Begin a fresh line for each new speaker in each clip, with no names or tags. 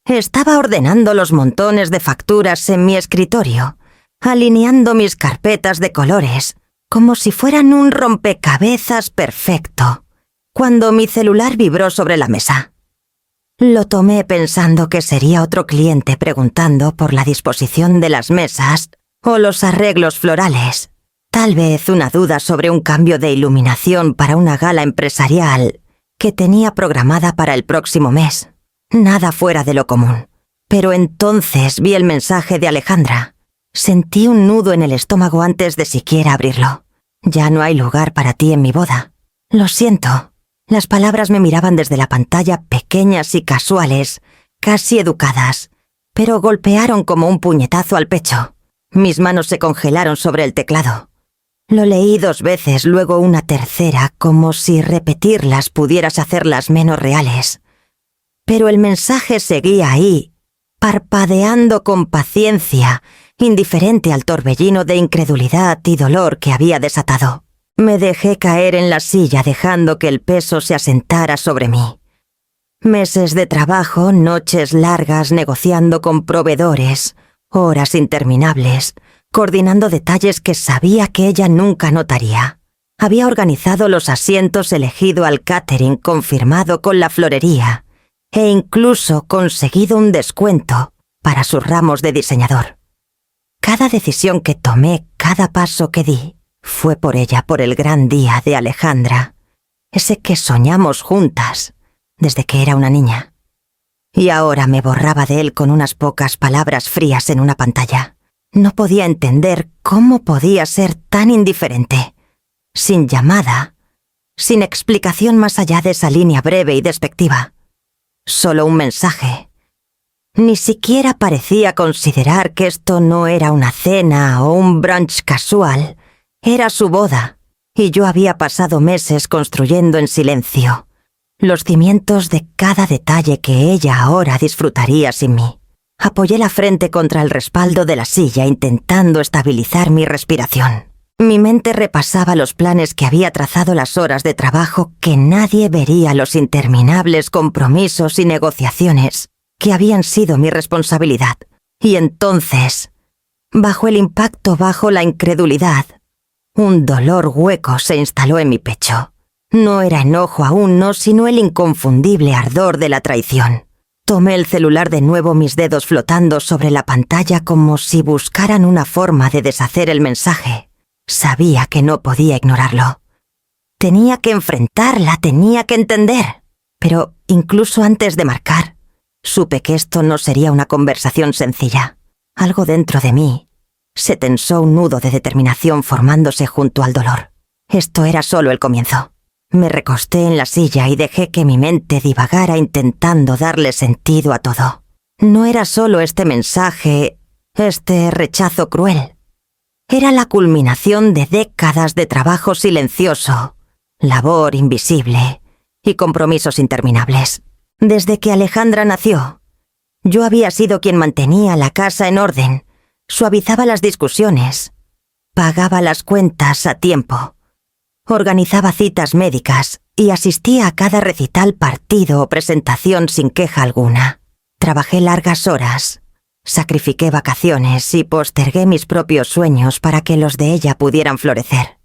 Estaba ordenando los montones de facturas en mi escritorio, alineando mis carpetas de colores, como si fueran un rompecabezas perfecto, cuando mi celular vibró sobre la mesa. Lo tomé pensando que sería otro cliente preguntando por la disposición de las mesas o los arreglos florales. Tal vez una duda sobre un cambio de iluminación para una gala empresarial que tenía programada para el próximo mes. Nada fuera de lo común. Pero entonces vi el mensaje de Alejandra. Sentí un nudo en el estómago antes de siquiera abrirlo. Ya no hay lugar para ti en mi boda. Lo siento. Las palabras me miraban desde la pantalla, pequeñas y casuales, casi educadas, pero golpearon como un puñetazo al pecho. Mis manos se congelaron sobre el teclado. Lo leí 2 veces, luego una tercera, como si repetirlas pudieras hacerlas menos reales. Pero el mensaje seguía ahí, parpadeando con paciencia, indiferente al torbellino de incredulidad y dolor que había desatado. Me dejé caer en la silla dejando que el peso se asentara sobre mí. Meses de trabajo, noches largas negociando con proveedores, horas interminables, coordinando detalles que sabía que ella nunca notaría. Había organizado los asientos, elegido al catering, confirmado con la florería, e incluso conseguido un descuento para sus ramos de diseñador. Cada decisión que tomé, cada paso que di, fue por ella, por el gran día de Alejandra, ese que soñamos juntas desde que era una niña. Y ahora me borraba de él con unas pocas palabras frías en una pantalla. No podía entender cómo podía ser tan indiferente, sin llamada, sin explicación más allá de esa línea breve y despectiva. Solo un mensaje. Ni siquiera parecía considerar que esto no era una cena o un brunch casual. Era su boda, y yo había pasado meses construyendo en silencio los cimientos de cada detalle que ella ahora disfrutaría sin mí. Apoyé la frente contra el respaldo de la silla intentando estabilizar mi respiración. Mi mente repasaba los planes que había trazado, las horas de trabajo que nadie vería, los interminables compromisos y negociaciones que habían sido mi responsabilidad. Y entonces, bajo el impacto, bajo la incredulidad, un dolor hueco se instaló en mi pecho. No era enojo aún, no, sino el inconfundible ardor de la traición. Tomé el celular de nuevo, mis dedos flotando sobre la pantalla como si buscaran una forma de deshacer el mensaje. Sabía que no podía ignorarlo. Tenía que enfrentarla, tenía que entender. Pero incluso antes de marcar, supe que esto no sería una conversación sencilla. Algo dentro de mí se tensó, un nudo de determinación formándose junto al dolor. Esto era solo el comienzo. Me recosté en la silla y dejé que mi mente divagara intentando darle sentido a todo. No era solo este mensaje, este rechazo cruel. Era la culminación de décadas de trabajo silencioso, labor invisible y compromisos interminables. Desde que Alejandra nació, yo había sido quien mantenía la casa en orden, suavizaba las discusiones, pagaba las cuentas a tiempo, organizaba citas médicas y asistía a cada recital, partido o presentación sin queja alguna. Trabajé largas horas, sacrifiqué vacaciones y postergué mis propios sueños para que los de ella pudieran florecer.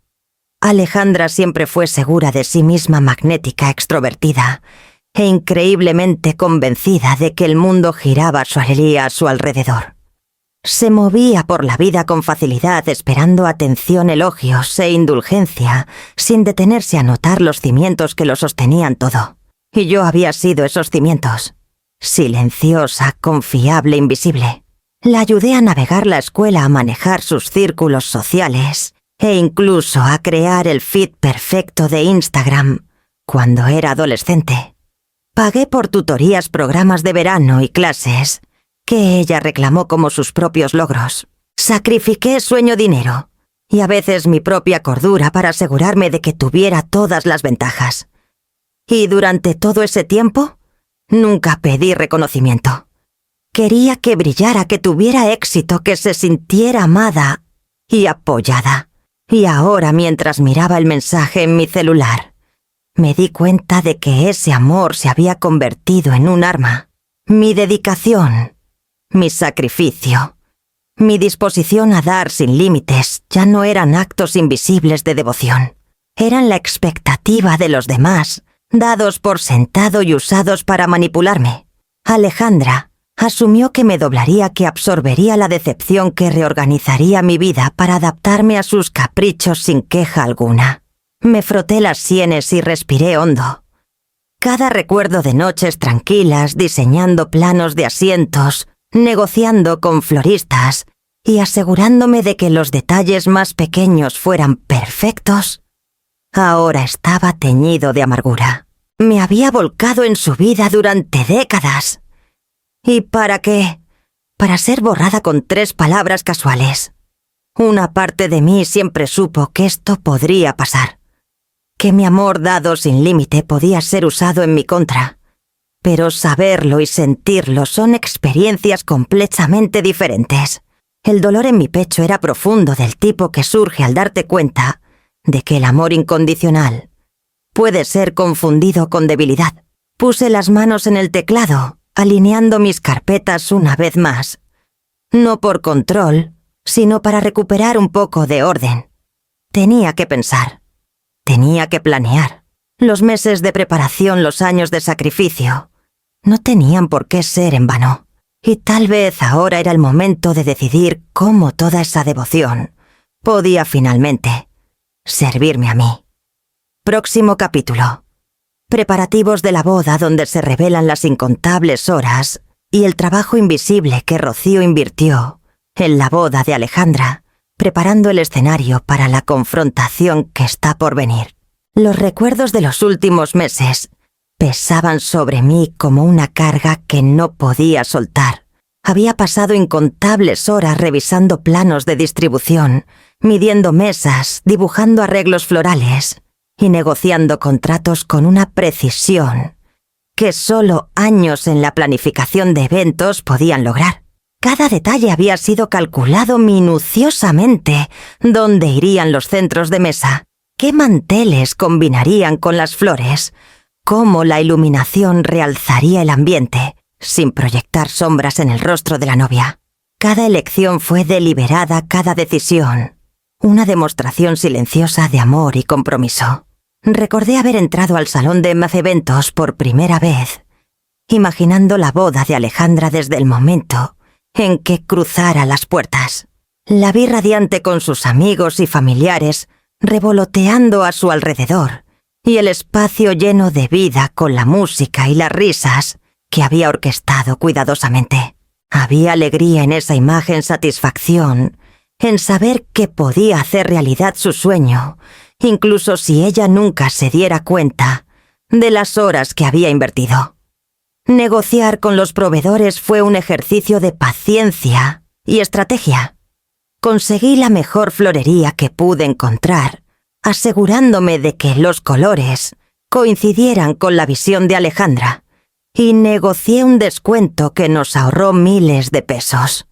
Alejandra siempre fue segura de sí misma, magnética, extrovertida e increíblemente convencida de que el mundo giraba a su alrededor. Se movía por la vida con facilidad, esperando atención, elogios e indulgencia, sin detenerse a notar los cimientos que lo sostenían todo. Y yo había sido esos cimientos. Silenciosa, confiable, invisible. La ayudé a navegar la escuela, a manejar sus círculos sociales e incluso a crear el feed perfecto de Instagram cuando era adolescente. Pagué por tutorías, programas de verano y clases que ella reclamó como sus propios logros. Sacrifiqué sueño, dinero y a veces mi propia cordura para asegurarme de que tuviera todas las ventajas. Y durante todo ese tiempo, nunca pedí reconocimiento. Quería que brillara, que tuviera éxito, que se sintiera amada y apoyada. Y ahora, mientras miraba el mensaje en mi celular, me di cuenta de que ese amor se había convertido en un arma. mi dedicación, mi sacrificio, mi disposición a dar sin límites ya no eran actos invisibles de devoción. Eran la expectativa de los demás, dados por sentado y usados para manipularme. Alejandra asumió que me doblaría, que absorbería la decepción, que reorganizaría mi vida para adaptarme a sus caprichos sin queja alguna. Me froté las sienes y respiré hondo. Cada recuerdo de noches tranquilas, diseñando planos de asientos, negociando con floristas y asegurándome de que los detalles más pequeños fueran perfectos, ahora estaba teñido de amargura. Me había volcado en su vida durante décadas. ¿Y para qué? Para ser borrada con 3 palabras casuales. Una parte de mí siempre supo que esto podría pasar, que mi amor dado sin límite podía ser usado en mi contra. Pero saberlo y sentirlo son experiencias completamente diferentes. El dolor en mi pecho era profundo, del tipo que surge al darte cuenta de que el amor incondicional puede ser confundido con debilidad. Puse las manos en el teclado, alineando mis carpetas una vez más. No por control, sino para recuperar un poco de orden. Tenía que pensar. Tenía que planear. Los meses de preparación, los años de sacrificio, no tenían por qué ser en vano. Y tal vez ahora era el momento de decidir cómo toda esa devoción podía finalmente servirme a mí. Próximo capítulo. Preparativos de la boda, donde se revelan las incontables horas y el trabajo invisible que Rocío invirtió en la boda de Alejandra, preparando el escenario para la confrontación que está por venir. Los recuerdos de los últimos meses pesaban sobre mí como una carga que no podía soltar. Había pasado incontables horas revisando planos de distribución, midiendo mesas, dibujando arreglos florales y negociando contratos con una precisión que solo años en la planificación de eventos podían lograr. Cada detalle había sido calculado minuciosamente: dónde irían los centros de mesa, qué manteles combinarían con las flores, cómo la iluminación realzaría el ambiente, sin proyectar sombras en el rostro de la novia. Cada elección fue deliberada, cada decisión una demostración silenciosa de amor y compromiso. Recordé haber entrado al salón de más eventos por primera vez, imaginando la boda de Alejandra desde el momento en que cruzara las puertas. La vi radiante con sus amigos y familiares revoloteando a su alrededor, y el espacio lleno de vida con la música y las risas que había orquestado cuidadosamente. Había alegría en esa imagen, satisfacción en saber que podía hacer realidad su sueño, incluso si ella nunca se diera cuenta de las horas que había invertido. Negociar con los proveedores fue un ejercicio de paciencia y estrategia. Conseguí la mejor florería que pude encontrar, asegurándome de que los colores coincidieran con la visión de Alejandra, y negocié un descuento que nos ahorró miles de pesos.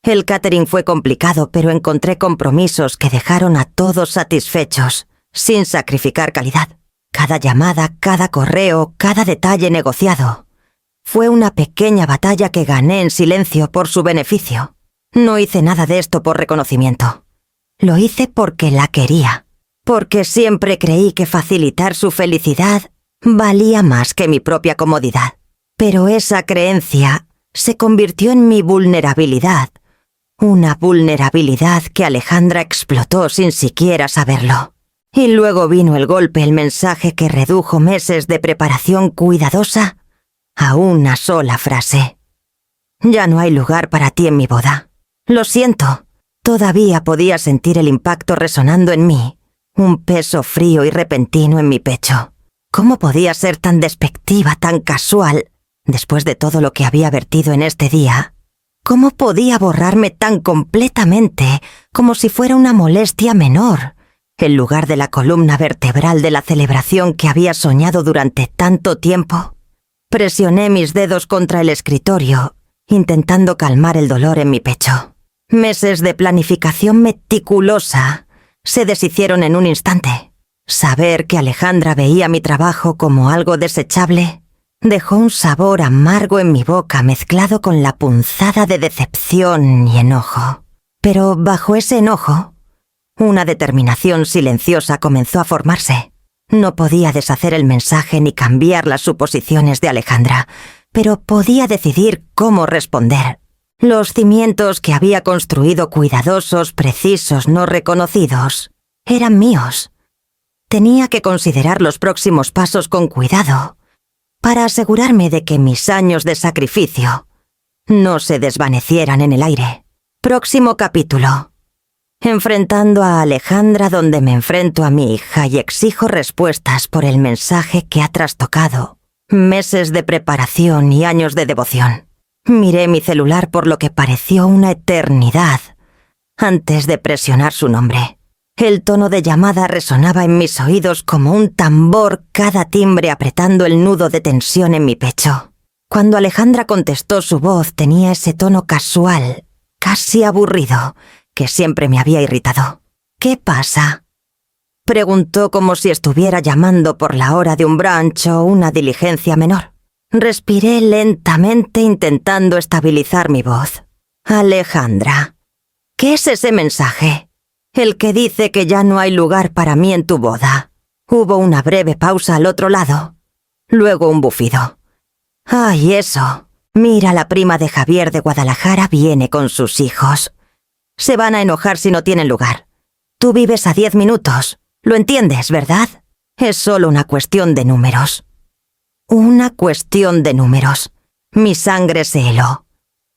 El catering fue complicado, pero encontré compromisos que dejaron a todos satisfechos, sin sacrificar calidad. Cada llamada, cada correo, cada detalle negociado fue una pequeña batalla que gané en silencio por su beneficio. No hice nada de esto por reconocimiento. Lo hice porque la quería, porque siempre creí que facilitar su felicidad valía más que mi propia comodidad. Pero esa creencia se convirtió en mi vulnerabilidad, una vulnerabilidad que Alejandra explotó sin siquiera saberlo. Y luego vino el golpe, el mensaje que redujo meses de preparación cuidadosa a una sola frase: ya no hay lugar para ti en mi boda. Lo siento. Todavía podía sentir el impacto resonando en mí, un peso frío y repentino en mi pecho. ¿Cómo podía ser tan despectiva, tan casual, después de todo lo que había vertido en este día? ¿Cómo podía borrarme tan completamente, como si fuera una molestia menor, en lugar de la columna vertebral de la celebración que había soñado durante tanto tiempo? Presioné mis dedos contra el escritorio, intentando calmar el dolor en mi pecho. Meses de planificación meticulosa se deshicieron en un instante. Saber que Alejandra veía mi trabajo como algo desechable Dejó un sabor amargo en mi boca mezclado con la punzada de decepción y enojo. Pero bajo ese enojo, una determinación silenciosa comenzó a formarse. No podía deshacer el mensaje ni cambiar las suposiciones de Alejandra, pero podía decidir cómo responder. Los cimientos que había construido cuidadosos, precisos, no reconocidos, eran míos. Tenía que considerar los próximos pasos con cuidado, para asegurarme de que mis años de sacrificio no se desvanecieran en el aire. Próximo capítulo. Enfrentando a Alejandra donde me enfrento a mi hija y exijo respuestas por el mensaje que ha trastocado meses de preparación y años de devoción. Miré mi celular por lo que pareció una eternidad antes de presionar su nombre. El tono de llamada resonaba en mis oídos como un tambor, cada timbre apretando el nudo de tensión en mi pecho. Cuando Alejandra contestó, su voz tenía ese tono casual, casi aburrido, que siempre me había irritado. «¿Qué pasa?», preguntó como si estuviera llamando por la hora de un brunch o una diligencia menor. Respiré lentamente intentando estabilizar mi voz. «Alejandra, ¿qué es ese mensaje? El que dice que ya no hay lugar para mí en tu boda». Hubo una breve pausa al otro lado. Luego un bufido. «Ay, eso. Mira, la prima de Javier de Guadalajara viene con sus hijos. Se van a enojar si no tienen lugar. Tú vives a 10 minutos. Lo entiendes, ¿verdad? Es solo una cuestión de números». Una cuestión de números. Mi sangre se heló.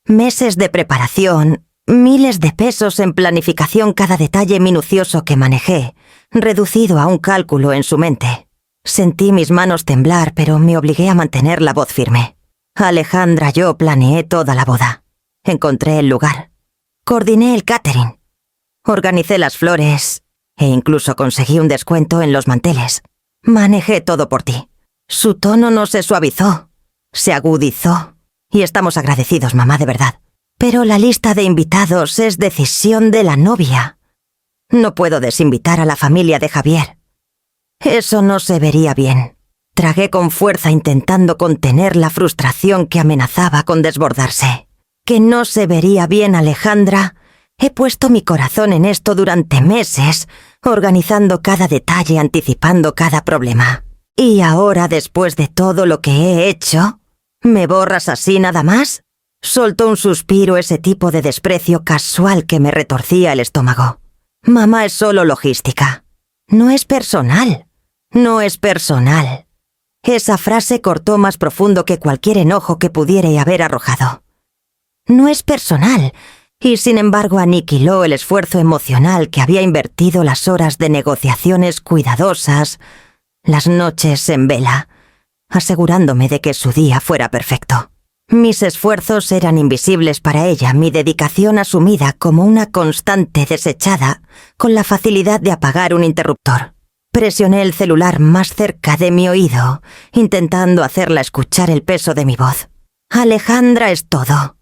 Meses de preparación, miles de pesos en planificación, cada detalle minucioso que manejé, reducido a un cálculo en su mente. Sentí mis manos temblar, pero me obligué a mantener la voz firme. Alejandra, yo planeé toda la boda. Encontré el lugar. Coordiné el catering. Organicé las flores e incluso conseguí un descuento en los manteles. Manejé todo por ti. Su tono no se suavizó, se agudizó. Y estamos agradecidos, mamá, de verdad. Pero la lista de invitados es decisión de la novia. No puedo desinvitar a la familia de Javier. Eso no se vería bien. Tragué con fuerza intentando contener la frustración que amenazaba con desbordarse. Que no se vería bien, Alejandra. He puesto mi corazón en esto durante meses, organizando cada detalle, anticipando cada problema. Y ahora, después de todo lo que he hecho, ¿me borras así nada más? Soltó un suspiro, ese tipo de desprecio casual que me retorcía el estómago. Mamá, es solo logística. No es personal. No es personal. Esa frase cortó más profundo que cualquier enojo que pudiera haber arrojado. No es personal, y sin embargo aniquiló el esfuerzo emocional que había invertido, las horas de negociaciones cuidadosas, las noches en vela, asegurándome de que su día fuera perfecto. Mis esfuerzos eran invisibles para ella, mi dedicación asumida como una constante desechada, con la facilidad de apagar un interruptor. Presioné el celular más cerca de mi oído, intentando hacerla escuchar el peso de mi voz. Alejandra, es todo.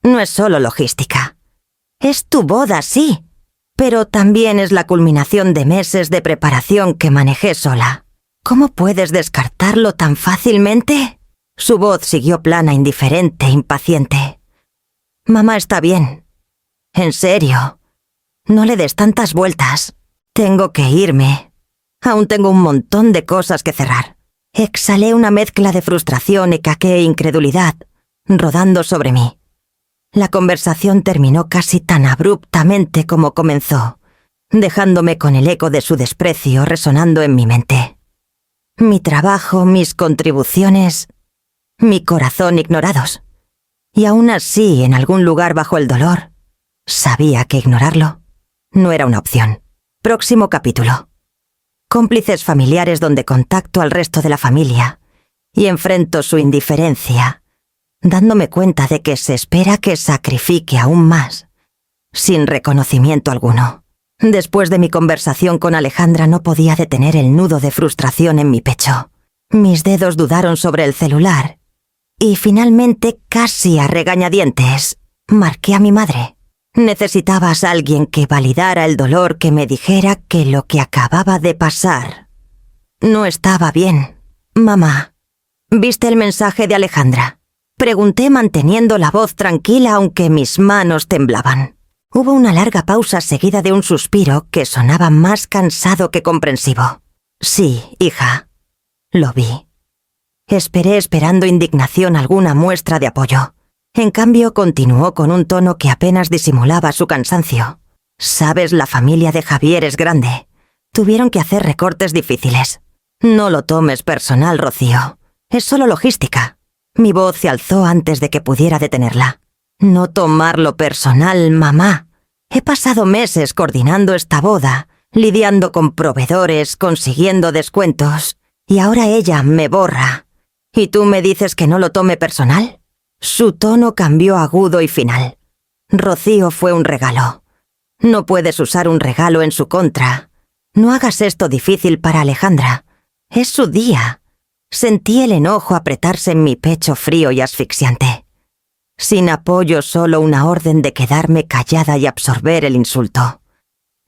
No es solo logística. Es tu boda, sí, pero también es la culminación de meses de preparación que manejé sola. ¿Cómo puedes descartarlo tan fácilmente? Su voz siguió plana, indiferente, impaciente. Mamá, está bien. En serio. No le des tantas vueltas. Tengo que irme. Aún tengo un montón de cosas que cerrar. Exhalé una mezcla de frustración, ecaqué e incredulidad, rodando sobre mí. La conversación terminó casi tan abruptamente como comenzó, dejándome con el eco de su desprecio resonando en mi mente. Mi trabajo, mis contribuciones, mi corazón ignorados. Y aún así, en algún lugar bajo el dolor, sabía que ignorarlo no era una opción. Próximo capítulo. Cómplices familiares donde contacto al resto de la familia y enfrento su indiferencia, dándome cuenta de que se espera que sacrifique aún más, sin reconocimiento alguno. Después de mi conversación con Alejandra no podía detener el nudo de frustración en mi pecho. Mis dedos dudaron sobre el celular y finalmente, casi a regañadientes, marqué a mi madre. Necesitabas a alguien que validara el dolor, que me dijera que lo que acababa de pasar no estaba bien. Mamá, ¿Viste el mensaje de Alejandra? Pregunté manteniendo la voz tranquila aunque mis manos temblaban. Hubo una larga pausa seguida de un suspiro que sonaba más cansado que comprensivo. Sí, hija. Lo vi. Esperé esperando indignación alguna muestra de apoyo. En cambio, continuó con un tono que apenas disimulaba su cansancio. Sabes, la familia de Javier es grande. Tuvieron que hacer recortes difíciles. No lo tomes personal, Rocío. Es solo logística. Mi voz se alzó antes de que pudiera detenerla. No tomarlo personal, mamá. He pasado meses coordinando esta boda, lidiando con proveedores, consiguiendo descuentos, y ahora ella me borra. ¿Y tú me dices que no lo tome personal? Su tono cambió agudo y final. Rocío fue un regalo. No puedes usar un regalo en su contra. No hagas esto difícil para Alejandra. Es su día. Sentí el enojo apretarse en mi pecho frío y asfixiante. Sin apoyo, solo una orden de quedarme callada y absorber el insulto.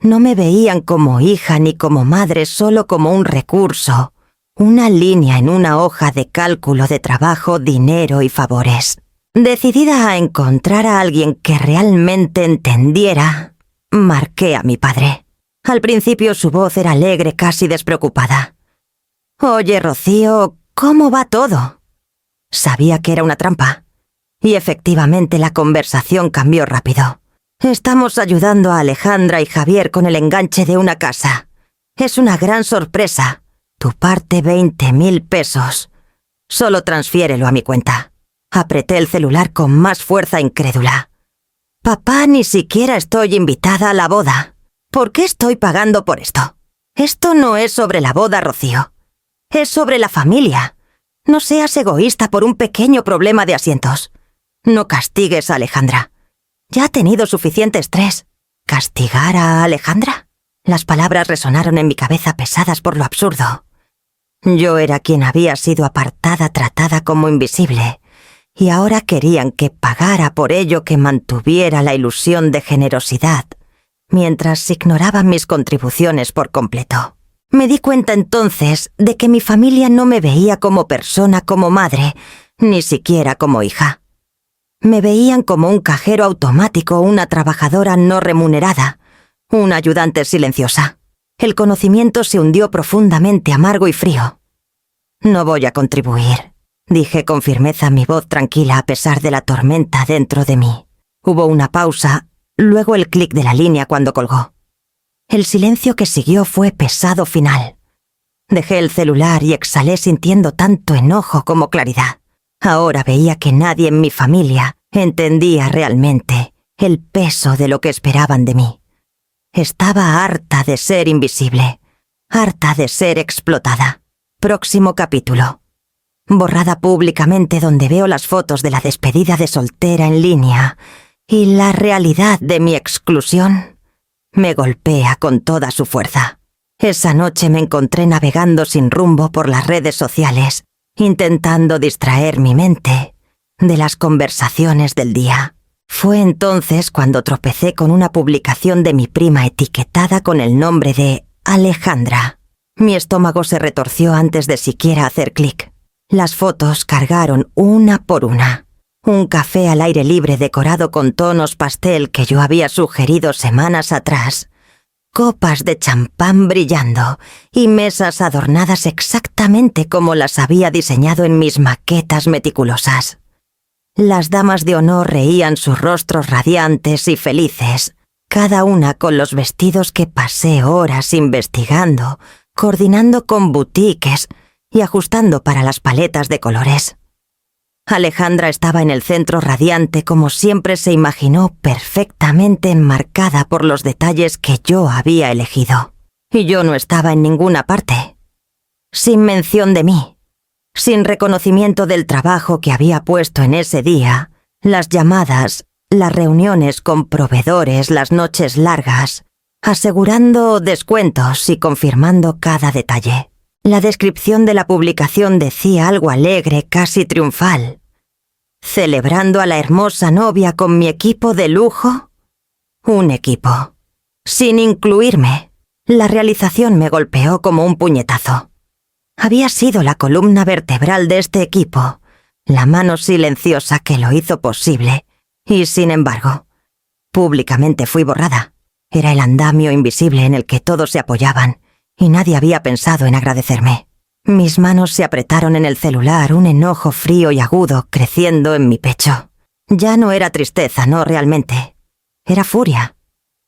No me veían como hija ni como madre, solo como un recurso, una línea en una hoja de cálculo de trabajo, dinero y favores. Decidida a encontrar a alguien que realmente entendiera, marqué a mi padre. Al principio su voz era alegre, casi despreocupada. «Oye, Rocío, ¿cómo va todo?» Sabía que era una trampa. Y efectivamente la conversación cambió rápido. «Estamos ayudando a Alejandra y Javier con el enganche de una casa. Es una gran sorpresa. Tu parte 20.000 pesos. Solo transfiérelo a mi cuenta». Apreté el celular con más fuerza incrédula. «Papá, ni siquiera estoy invitada a la boda. ¿Por qué estoy pagando por esto? Esto no es sobre la boda, Rocío. Es sobre la familia. No seas egoísta por un pequeño problema de asientos. No castigues a Alejandra. Ya ha tenido suficiente estrés. ¿Castigar a Alejandra?» Las palabras resonaron en mi cabeza pesadas por lo absurdo. Yo era quien había sido apartada, tratada como invisible, y ahora querían que pagara por ello, que mantuviera la ilusión de generosidad, mientras ignoraban mis contribuciones por completo. Me di cuenta entonces de que mi familia no me veía como persona, como madre, ni siquiera como hija. Me veían como un cajero automático, una trabajadora no remunerada, una ayudante silenciosa. El conocimiento se hundió profundamente, amargo y frío. «No voy a contribuir», dije con firmeza, mi voz tranquila a pesar de la tormenta dentro de mí. Hubo una pausa, luego el clic de la línea cuando colgó. El silencio que siguió fue pesado final. Dejé el celular y exhalé sintiendo tanto enojo como claridad. Ahora veía que nadie en mi familia entendía realmente el peso de lo que esperaban de mí. Estaba harta de ser invisible, harta de ser explotada. Próximo capítulo. Borrada públicamente, donde veo las fotos de la despedida de soltera en línea y la realidad de mi exclusión me golpea con toda su fuerza. Esa noche me encontré navegando sin rumbo por las redes sociales, intentando distraer mi mente de las conversaciones del día. Fue entonces cuando tropecé con una publicación de mi prima etiquetada con el nombre de Alejandra. Mi estómago se retorció antes de siquiera hacer clic. Las fotos cargaron una por una. Un café al aire libre decorado con tonos pastel que yo había sugerido semanas atrás. Copas de champán brillando y mesas adornadas exactamente como las había diseñado en mis maquetas meticulosas. Las damas de honor reían sus rostros radiantes y felices, cada una con los vestidos que pasé horas investigando, coordinando con boutiques y ajustando para las paletas de colores. Alejandra estaba en el centro, radiante como siempre se imaginó, perfectamente enmarcada por los detalles que yo había elegido. Y yo no estaba en ninguna parte. Sin mención de mí, sin reconocimiento del trabajo que había puesto en ese día, las llamadas, las reuniones con proveedores, las noches largas, asegurando descuentos y confirmando cada detalle. La descripción de la publicación decía algo alegre, casi triunfal. ¿Celebrando a la hermosa novia con mi equipo de lujo? Un equipo. Sin incluirme. La realización me golpeó como un puñetazo. Había sido la columna vertebral de este equipo, la mano silenciosa que lo hizo posible, y sin embargo, públicamente fui borrada. Era el andamio invisible en el que todos se apoyaban, y nadie había pensado en agradecerme. Mis manos se apretaron en el celular, un enojo frío y agudo creciendo en mi pecho. Ya no era tristeza, no realmente. Era furia.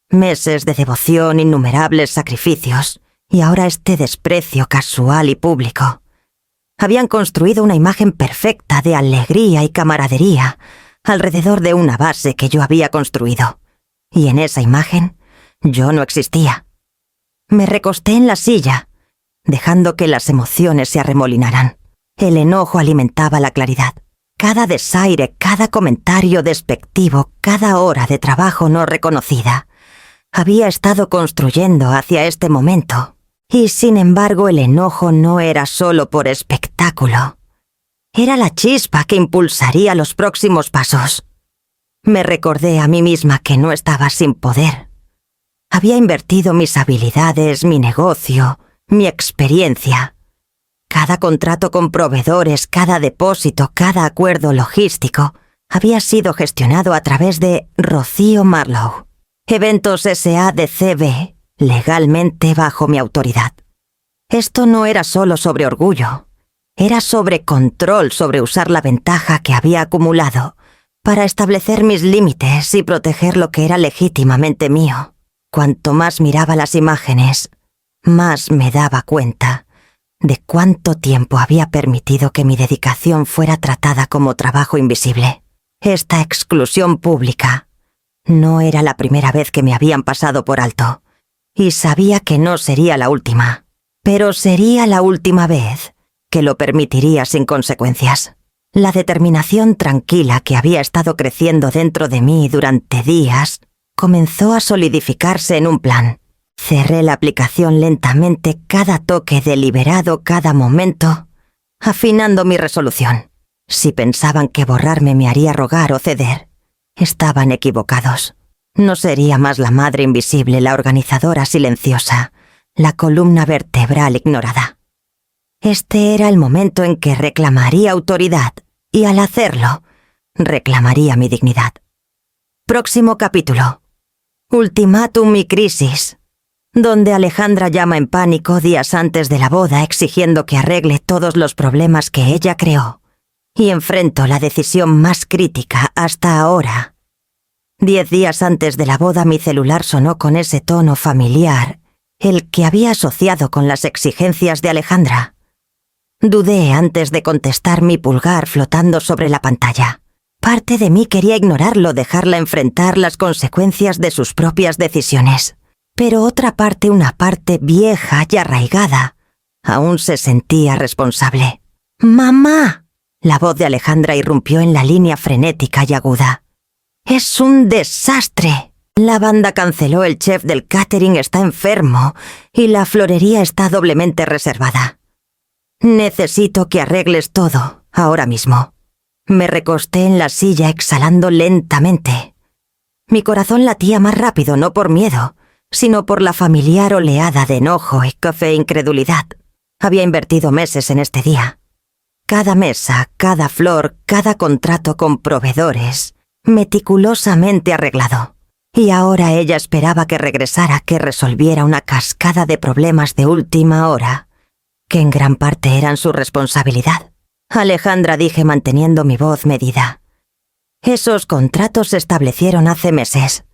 Meses de devoción, innumerables sacrificios, y ahora este desprecio casual y público. Habían construido una imagen perfecta de alegría y camaradería alrededor de una base que yo había construido. Y en esa imagen, yo no existía. Me recosté en la silla, dejando que las emociones se arremolinaran. El enojo alimentaba la claridad. Cada desaire, cada comentario despectivo, cada hora de trabajo no reconocida, había estado construyendo hacia este momento. Y sin embargo el enojo no era solo por espectáculo. Era la chispa que impulsaría los próximos pasos. Me recordé a mí misma que no estaba sin poder. Había invertido mis habilidades, mi negocio, mi experiencia. Cada contrato con proveedores, cada depósito, cada acuerdo logístico había sido gestionado a través de Rocío Marlowe. Eventos SADCB, legalmente bajo mi autoridad. Esto no era solo sobre orgullo, era sobre control, sobre usar la ventaja que había acumulado para establecer mis límites y proteger lo que era legítimamente mío. Cuanto más miraba las imágenes, más me daba cuenta de cuánto tiempo había permitido que mi dedicación fuera tratada como trabajo invisible. Esta exclusión pública no era la primera vez que me habían pasado por alto. Y sabía que no sería la última, pero sería la última vez que lo permitiría sin consecuencias. La determinación tranquila que había estado creciendo dentro de mí durante días comenzó a solidificarse en un plan. Cerré la aplicación lentamente, cada toque deliberado, cada momento, afinando mi resolución. Si pensaban que borrarme me haría rogar o ceder, estaban equivocados. No sería más la madre invisible, la organizadora silenciosa, la columna vertebral ignorada. Este era el momento en que reclamaría autoridad, y al hacerlo, reclamaría mi dignidad. Próximo capítulo. Ultimátum y crisis, donde Alejandra llama en pánico días antes de la boda exigiendo que arregle todos los problemas que ella creó, y enfrento la decisión más crítica hasta ahora. 10 días antes de la boda mi celular sonó con ese tono familiar, el que había asociado con las exigencias de Alejandra. Dudé antes de contestar, mi pulgar flotando sobre la pantalla. Parte de mí quería ignorarlo, dejarla enfrentar las consecuencias de sus propias decisiones. Pero otra parte, una parte vieja y arraigada, aún se sentía responsable. ¡Mamá! La voz de Alejandra irrumpió en la línea frenética y aguda. ¡Es un desastre! La banda canceló, el chef del catering está enfermo y la florería está doblemente reservada. Necesito que arregles todo, ahora mismo. Me recosté en la silla exhalando lentamente. Mi corazón latía más rápido, no por miedo, sino por la familiar oleada de enojo y café incredulidad. Había invertido meses en este día. Cada mesa, cada flor, cada contrato con proveedores, meticulosamente arreglado. Y ahora ella esperaba que regresara, que resolviera una cascada de problemas de última hora, que en gran parte eran su responsabilidad. Alejandra, dije manteniendo mi voz medida. Esos contratos se establecieron hace meses.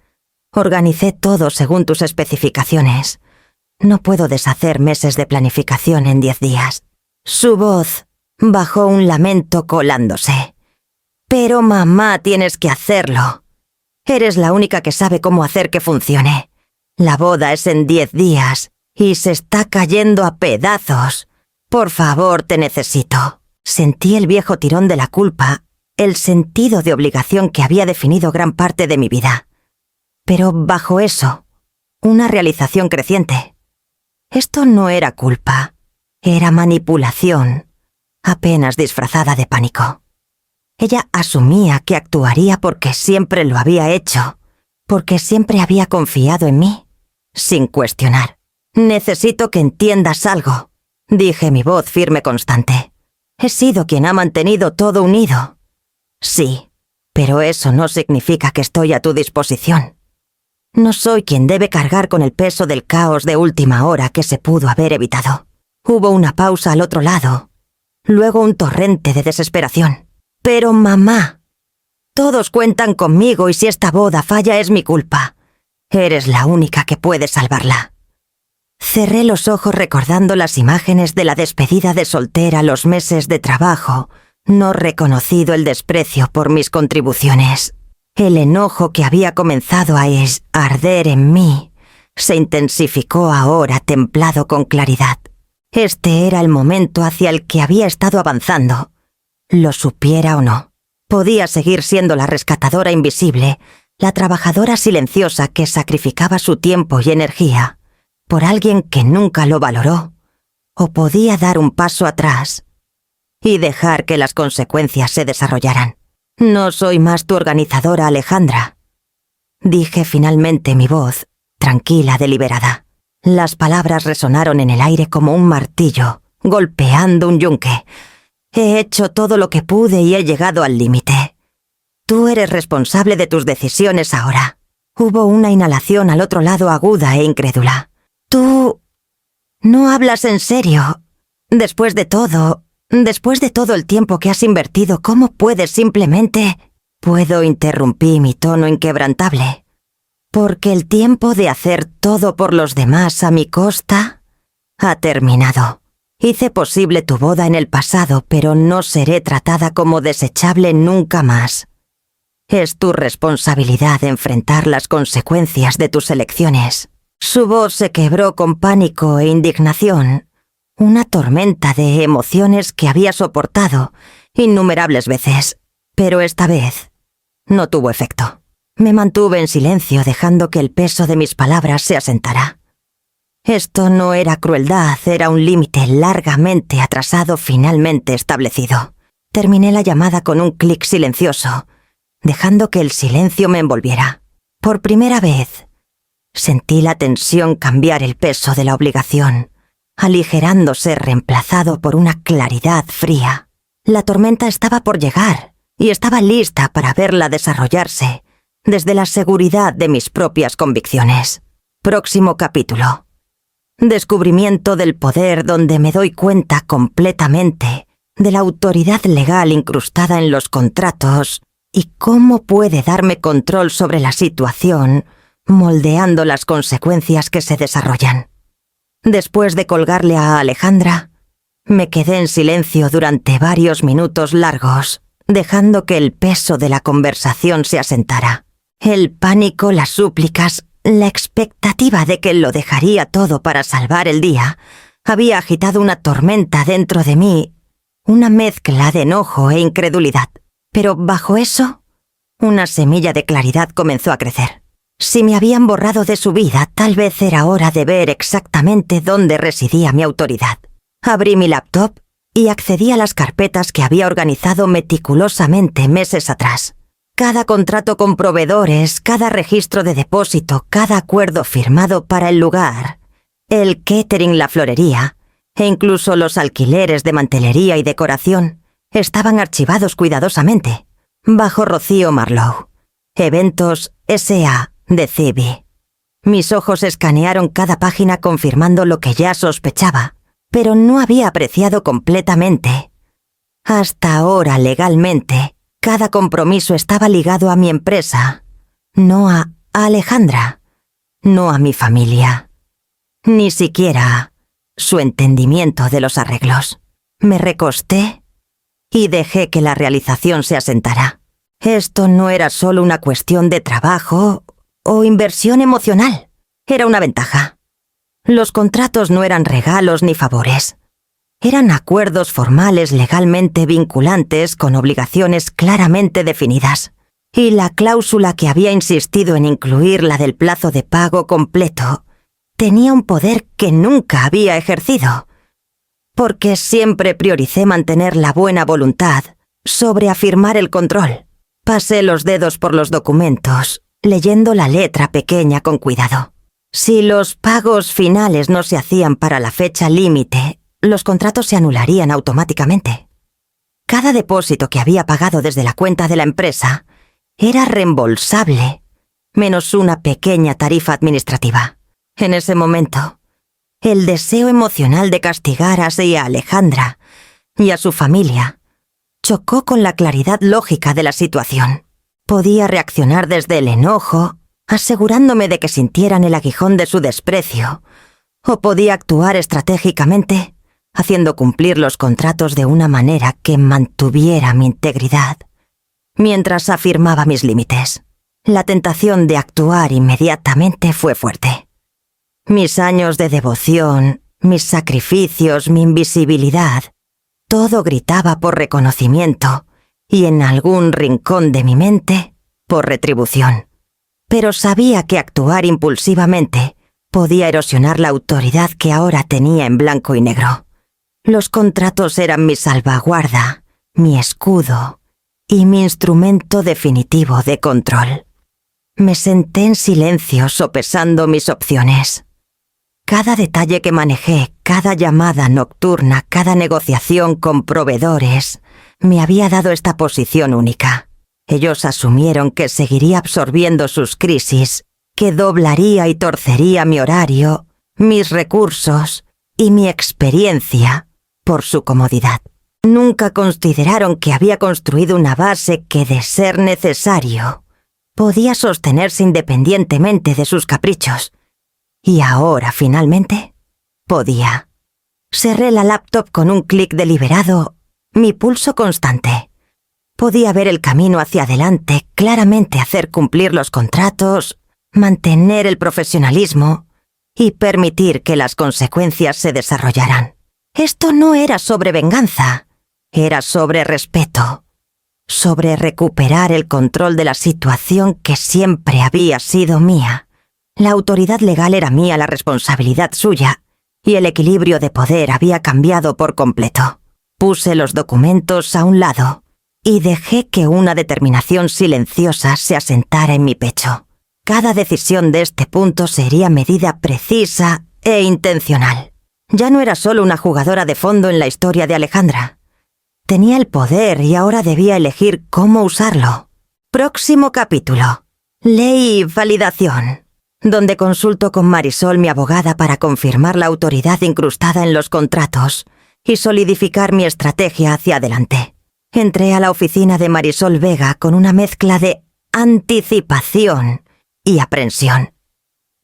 Organicé todo según tus especificaciones. No puedo deshacer meses de planificación en 10 días. Su voz bajó un lamento colándose. Pero mamá, tienes que hacerlo. Eres la única que sabe cómo hacer que funcione. La boda es en 10 días y se está cayendo a pedazos. Por favor, te necesito. Sentí el viejo tirón de la culpa, el sentido de obligación que había definido gran parte de mi vida. Pero bajo eso, una realización creciente. Esto no era culpa, era manipulación, apenas disfrazada de pánico. Ella asumía que actuaría porque siempre lo había hecho, porque siempre había confiado en mí, sin cuestionar. Necesito que entiendas algo, dije, mi voz firme constante. He sido quien ha mantenido todo unido. Sí, pero eso no significa que estoy a tu disposición. No soy quien debe cargar con el peso del caos de última hora que se pudo haber evitado. Hubo una pausa al otro lado, luego un torrente de desesperación. Pero mamá, todos cuentan conmigo y si esta boda falla es mi culpa. Eres la única que puede salvarla. Cerré los ojos recordando las imágenes de la despedida de soltera, los meses de trabajo, no reconocido, el desprecio por mis contribuciones. El enojo que había comenzado a arder en mí se intensificó ahora, templado con claridad. Este era el momento hacia el que había estado avanzando. Lo supiera o no. Podía seguir siendo la rescatadora invisible, la trabajadora silenciosa que sacrificaba su tiempo y energía por alguien que nunca lo valoró, o podía dar un paso atrás y dejar que las consecuencias se desarrollaran. No soy más tu organizadora, Alejandra, dije finalmente, mi voz tranquila, deliberada. Las palabras resonaron en el aire como un martillo, golpeando un yunque. He hecho todo lo que pude y he llegado al límite. Tú eres responsable de tus decisiones ahora. Hubo una inhalación al otro lado, aguda e incrédula. Tú... no hablas en serio. Después de todo el tiempo que has invertido, ¿cómo puedes simplemente...? Puedo, interrumpí, mi tono inquebrantable. Porque el tiempo de hacer todo por los demás a mi costa ha terminado. Hice posible tu boda en el pasado, pero no seré tratada como desechable nunca más. Es tu responsabilidad enfrentar las consecuencias de tus elecciones. Su voz se quebró con pánico e indignación, una tormenta de emociones que había soportado innumerables veces, pero esta vez no tuvo efecto. Me mantuve en silencio, dejando que el peso de mis palabras se asentara. Esto no era crueldad, era un límite largamente atrasado, finalmente establecido. Terminé la llamada con un clic silencioso, dejando que el silencio me envolviera. Por primera vez, sentí la tensión cambiar el peso de la obligación, aligerándose, reemplazado por una claridad fría. La tormenta estaba por llegar, y estaba lista para verla desarrollarse, desde la seguridad de mis propias convicciones. Próximo capítulo. Descubrimiento del poder, donde me doy cuenta completamente de la autoridad legal incrustada en los contratos y cómo puede darme control sobre la situación, moldeando las consecuencias que se desarrollan. Después de colgarle a Alejandra, me quedé en silencio durante varios minutos largos, dejando que el peso de la conversación se asentara. El pánico, las súplicas, la expectativa de que lo dejaría todo para salvar el día, había agitado una tormenta dentro de mí, una mezcla de enojo e incredulidad. Pero bajo eso, una semilla de claridad comenzó a crecer. Si me habían borrado de su vida, tal vez era hora de ver exactamente dónde residía mi autoridad. Abrí mi laptop y accedí a las carpetas que había organizado meticulosamente meses atrás. Cada contrato con proveedores, cada registro de depósito, cada acuerdo firmado para el lugar, el catering, la florería, e incluso los alquileres de mantelería y decoración, estaban archivados cuidadosamente. Bajo Rocío Marlowe. Eventos S.A. de Cibi. Mis ojos escanearon cada página confirmando lo que ya sospechaba, pero no había apreciado completamente. Hasta ahora, legalmente, cada compromiso estaba ligado a mi empresa, no a Alejandra, no a mi familia, ni siquiera a su entendimiento de los arreglos. Me recosté y dejé que la realización se asentara. Esto no era solo una cuestión de trabajo o inversión emocional, era una ventaja. Los contratos no eran regalos ni favores. Eran acuerdos formales legalmente vinculantes con obligaciones claramente definidas. Y la cláusula que había insistido en incluir, la del plazo de pago completo, tenía un poder que nunca había ejercido. Porque siempre prioricé mantener la buena voluntad sobre afirmar el control. Pasé los dedos por los documentos, leyendo la letra pequeña con cuidado. Si los pagos finales no se hacían para la fecha límite, los contratos se anularían automáticamente. Cada depósito que había pagado desde la cuenta de la empresa era reembolsable, menos una pequeña tarifa administrativa. En ese momento, el deseo emocional de castigar así a Alejandra y a su familia chocó con la claridad lógica de la situación. Podía reaccionar desde el enojo, asegurándome de que sintieran el aguijón de su desprecio, o podía actuar estratégicamente, haciendo cumplir los contratos de una manera que mantuviera mi integridad, mientras afirmaba mis límites. La tentación de actuar inmediatamente fue fuerte. Mis años de devoción, mis sacrificios, mi invisibilidad, todo gritaba por reconocimiento y en algún rincón de mi mente, por retribución. Pero sabía que actuar impulsivamente podía erosionar la autoridad que ahora tenía en blanco y negro. Los contratos eran mi salvaguarda, mi escudo y mi instrumento definitivo de control. Me senté en silencio sopesando mis opciones. Cada detalle que manejé, cada llamada nocturna, cada negociación con proveedores, me había dado esta posición única. Ellos asumieron que seguiría absorbiendo sus crisis, que doblaría y torcería mi horario, mis recursos y mi experiencia por su comodidad. Nunca consideraron que había construido una base que, de ser necesario, podía sostenerse independientemente de sus caprichos. Y ahora, finalmente, podía. Cerré la laptop con un clic deliberado, mi pulso constante. Podía ver el camino hacia adelante, claramente hacer cumplir los contratos, mantener el profesionalismo y permitir que las consecuencias se desarrollaran. Esto no era sobre venganza, era sobre respeto, sobre recuperar el control de la situación que siempre había sido mía. La autoridad legal era mía, la responsabilidad suya, y el equilibrio de poder había cambiado por completo. Puse los documentos a un lado y dejé que una determinación silenciosa se asentara en mi pecho. Cada decisión de este punto sería medida precisa e intencional. Ya no era solo una jugadora de fondo en la historia de Alejandra. Tenía el poder y ahora debía elegir cómo usarlo. Próximo capítulo. Ley y validación, donde consulto con Marisol, mi abogada, para confirmar la autoridad incrustada en los contratos y solidificar mi estrategia hacia adelante. Entré a la oficina de Marisol Vega con una mezcla de anticipación y aprensión.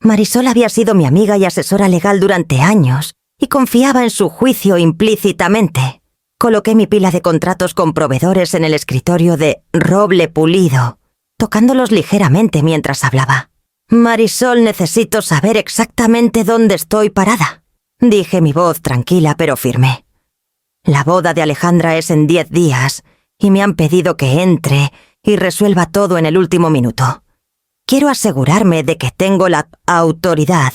Marisol había sido mi amiga y asesora legal durante años y confiaba en su juicio implícitamente. Coloqué mi pila de contratos con proveedores en el escritorio de roble pulido, tocándolos ligeramente mientras hablaba. «Marisol, necesito saber exactamente dónde estoy parada», dije, mi voz tranquila pero firme. «La boda de Alejandra es en 10 días y me han pedido que entre y resuelva todo en el último minuto. Quiero asegurarme de que tengo la autoridad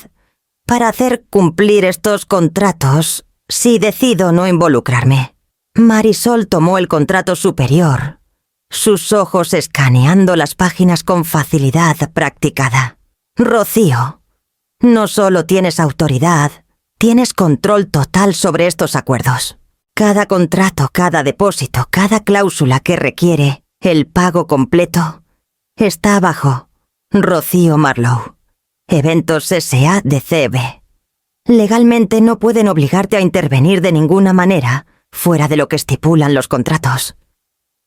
para hacer cumplir estos contratos si decido no involucrarme». Marisol tomó el contrato superior, sus ojos escaneando las páginas con facilidad practicada. «Rocío, no solo tienes autoridad, tienes control total sobre estos acuerdos. Cada contrato, cada depósito, cada cláusula que requiere el pago completo está bajo Rocío Marlowe, Eventos S.A. de CB. Legalmente no pueden obligarte a intervenir de ninguna manera fuera de lo que estipulan los contratos».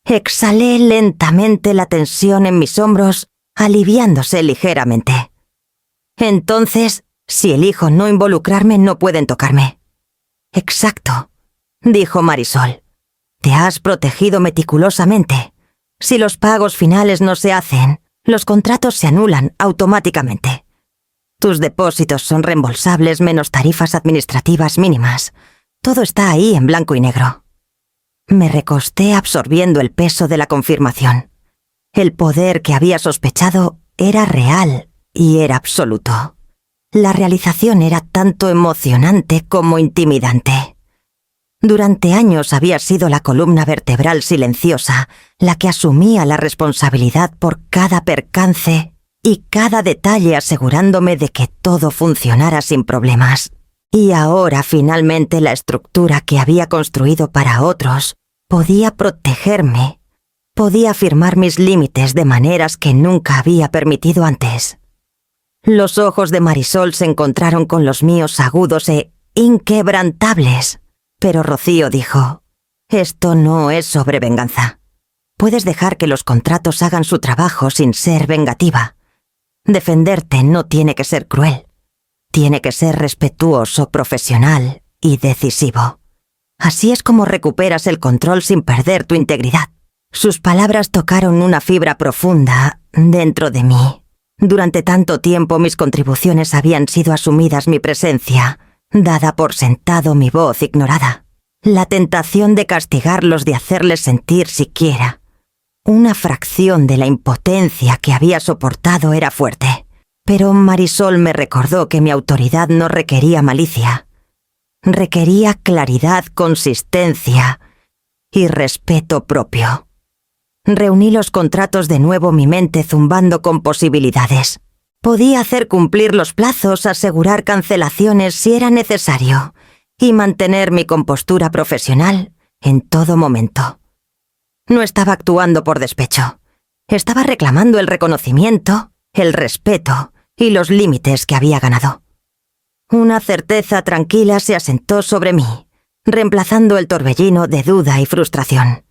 Exhalé lentamente la tensión en mis hombros, aliviándose ligeramente. «Entonces, si elijo no involucrarme, no pueden tocarme». «Exacto», dijo Marisol. «Te has protegido meticulosamente. Si los pagos finales no se hacen, los contratos se anulan automáticamente. Tus depósitos son reembolsables menos tarifas administrativas mínimas. Todo está ahí en blanco y negro». Me recosté absorbiendo el peso de la confirmación. El poder que había sospechado era real y era absoluto. La realización era tanto emocionante como intimidante. Durante años había sido la columna vertebral silenciosa la que asumía la responsabilidad por cada percance y cada detalle, asegurándome de que todo funcionara sin problemas. Y ahora finalmente la estructura que había construido para otros podía protegerme, podía afirmar mis límites de maneras que nunca había permitido antes. Los ojos de Marisol se encontraron con los míos agudos e inquebrantables, pero Rocío dijo: «Esto no es sobre venganza. Puedes dejar que los contratos hagan su trabajo sin ser vengativa. Defenderte no tiene que ser cruel. Tiene que ser respetuoso, profesional y decisivo. Así es como recuperas el control sin perder tu integridad». Sus palabras tocaron una fibra profunda dentro de mí. Durante tanto tiempo mis contribuciones habían sido asumidas, mi presencia dada por sentado, mi voz ignorada. La tentación de castigarlos, de hacerles sentir siquiera una fracción de la impotencia que había soportado era fuerte. Pero Marisol me recordó que mi autoridad no requería malicia. Requería claridad, consistencia y respeto propio. Reuní los contratos de nuevo, mi mente zumbando con posibilidades. Podía hacer cumplir los plazos, asegurar cancelaciones si era necesario y mantener mi compostura profesional en todo momento. No estaba actuando por despecho. Estaba reclamando el reconocimiento, el respeto y los límites que había ganado. Una certeza tranquila se asentó sobre mí, reemplazando el torbellino de duda y frustración.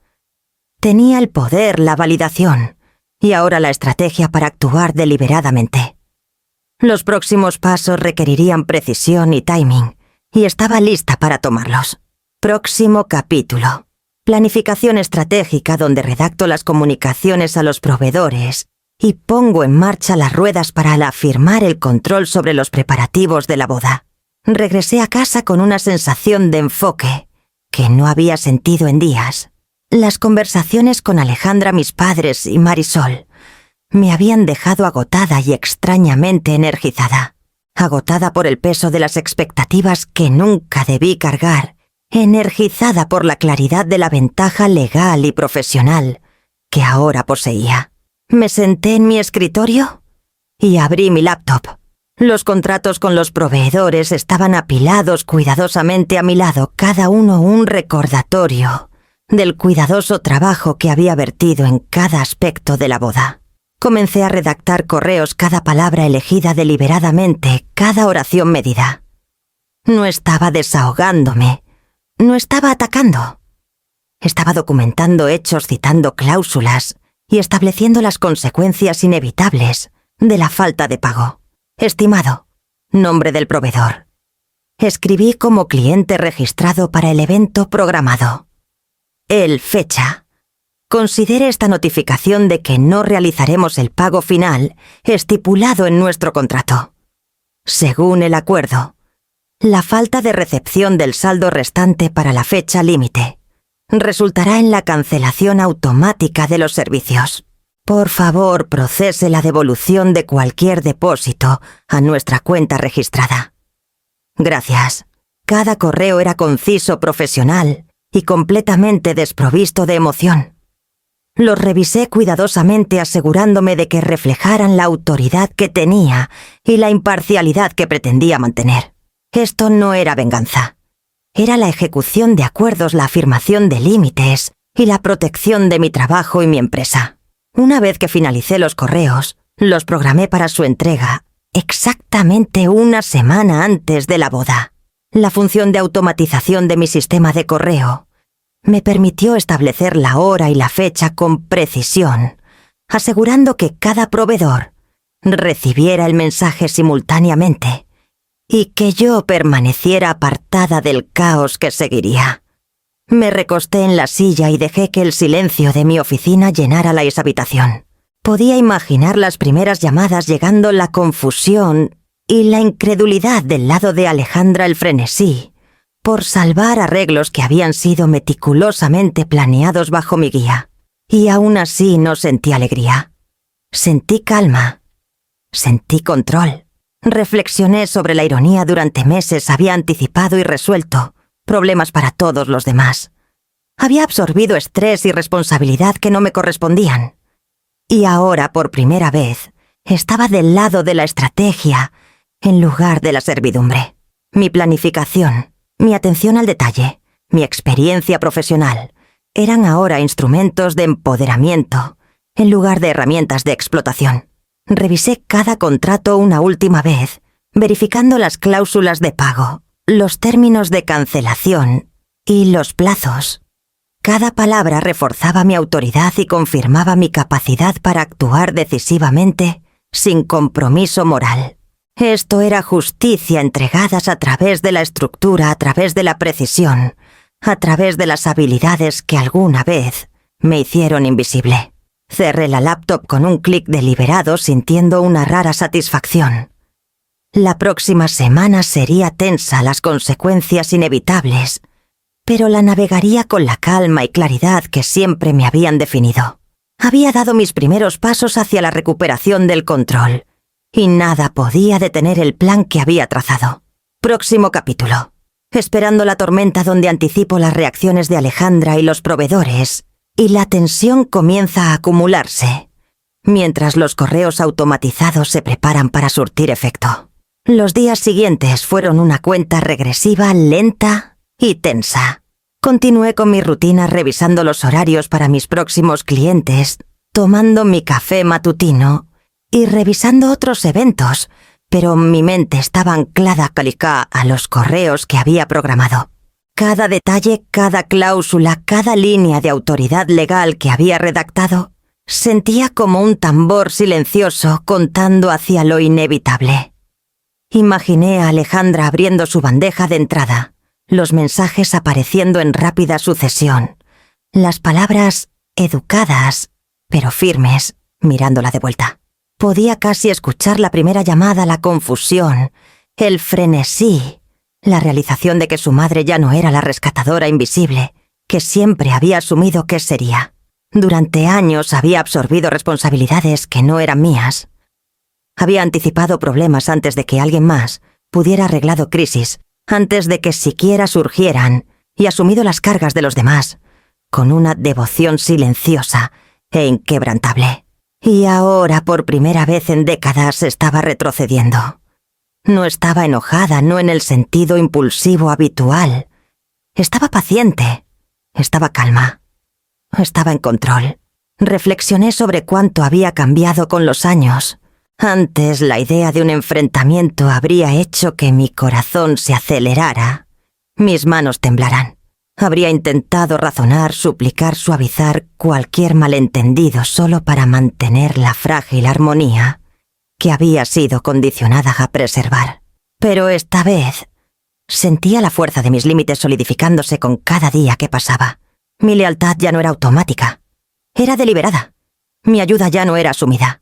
Tenía el poder, la validación y ahora la estrategia para actuar deliberadamente. Los próximos pasos requerirían precisión y timing, y estaba lista para tomarlos. Próximo capítulo. Planificación estratégica, donde redacto las comunicaciones a los proveedores y pongo en marcha las ruedas para afirmar el control sobre los preparativos de la boda. Regresé a casa con una sensación de enfoque que no había sentido en días. Las conversaciones con Alejandra, mis padres y Marisol me habían dejado agotada y extrañamente energizada. Agotada por el peso de las expectativas que nunca debí cargar, energizada por la claridad de la ventaja legal y profesional que ahora poseía. Me senté en mi escritorio y abrí mi laptop. Los contratos con los proveedores estaban apilados cuidadosamente a mi lado, cada uno un recordatorio del cuidadoso trabajo que había vertido en cada aspecto de la boda. Comencé a redactar correos, cada palabra elegida deliberadamente, cada oración medida. No estaba desahogándome, no estaba atacando. Estaba documentando hechos, citando cláusulas y estableciendo las consecuencias inevitables de la falta de pago. Estimado, nombre del proveedor. Escribí como cliente registrado para el evento programado. Fecha. Considere esta notificación de que no realizaremos el pago final estipulado en nuestro contrato. Según el acuerdo, la falta de recepción del saldo restante para la fecha límite resultará en la cancelación automática de los servicios. Por favor, procese la devolución de cualquier depósito a nuestra cuenta registrada. Gracias. Cada correo era conciso, profesional y completamente desprovisto de emoción. Los revisé cuidadosamente, asegurándome de que reflejaran la autoridad que tenía y la imparcialidad que pretendía mantener. Esto no era venganza. Era la ejecución de acuerdos, la afirmación de límites y la protección de mi trabajo y mi empresa. Una vez que finalicé los correos, los programé para su entrega exactamente una semana antes de la boda. La función de automatización de mi sistema de correo me permitió establecer la hora y la fecha con precisión, asegurando que cada proveedor recibiera el mensaje simultáneamente y que yo permaneciera apartada del caos que seguiría. Me recosté en la silla y dejé que el silencio de mi oficina llenara la habitación. Podía imaginar las primeras llamadas, llegando la confusión y la incredulidad del lado de Alejandra, el frenesí por salvar arreglos que habían sido meticulosamente planeados bajo mi guía. Y aún así no sentí alegría. Sentí calma. Sentí control. Reflexioné sobre la ironía. Durante meses había anticipado y resuelto problemas para todos los demás. Había absorbido estrés y responsabilidad que no me correspondían. Y ahora, por primera vez, estaba del lado de la estrategia en lugar de la servidumbre. Mi planificación, mi atención al detalle, mi experiencia profesional, eran ahora instrumentos de empoderamiento, en lugar de herramientas de explotación. Revisé cada contrato una última vez, verificando las cláusulas de pago, los términos de cancelación y los plazos. Cada palabra reforzaba mi autoridad y confirmaba mi capacidad para actuar decisivamente, sin compromiso moral. Esto era justicia entregadas a través de la estructura, a través de la precisión, a través de las habilidades que alguna vez me hicieron invisible. Cerré la laptop con un clic deliberado, sintiendo una rara satisfacción. La próxima semana sería tensa, las consecuencias inevitables, pero la navegaría con la calma y claridad que siempre me habían definido. Había dado mis primeros pasos hacia la recuperación del control, y nada podía detener el plan que había trazado. Próximo capítulo. Esperando la tormenta donde anticipo las reacciones de Alejandra y los proveedores, y la tensión comienza a acumularse, mientras los correos automatizados se preparan para surtir efecto. Los días siguientes fueron una cuenta regresiva lenta y tensa. Continué con mi rutina revisando los horarios para mis próximos clientes, tomando mi café matutino y revisando otros eventos, pero mi mente estaba anclada a los correos que había programado. Cada detalle, cada cláusula, cada línea de autoridad legal que había redactado, sentía como un tambor silencioso contando hacia lo inevitable. Imaginé a Alejandra abriendo su bandeja de entrada, los mensajes apareciendo en rápida sucesión, las palabras educadas, pero firmes, mirándola de vuelta. Podía casi escuchar la primera llamada, la confusión, el frenesí, la realización de que su madre ya no era la rescatadora invisible, que siempre había asumido que sería. Durante años había absorbido responsabilidades que no eran mías. Había anticipado problemas antes de que alguien más pudiera arreglado crisis, antes de que siquiera surgieran, y asumido las cargas de los demás, con una devoción silenciosa e inquebrantable. Y ahora, por primera vez en décadas, estaba retrocediendo. No estaba enojada, no en el sentido impulsivo habitual. Estaba paciente, estaba calma, estaba en control. Reflexioné sobre cuánto había cambiado con los años. Antes, la idea de un enfrentamiento habría hecho que mi corazón se acelerara, mis manos temblaran. Habría intentado razonar, suplicar, suavizar cualquier malentendido solo para mantener la frágil armonía que había sido condicionada a preservar. Pero esta vez sentía la fuerza de mis límites solidificándose con cada día que pasaba. Mi lealtad ya no era automática, era deliberada. Mi ayuda ya no era asumida,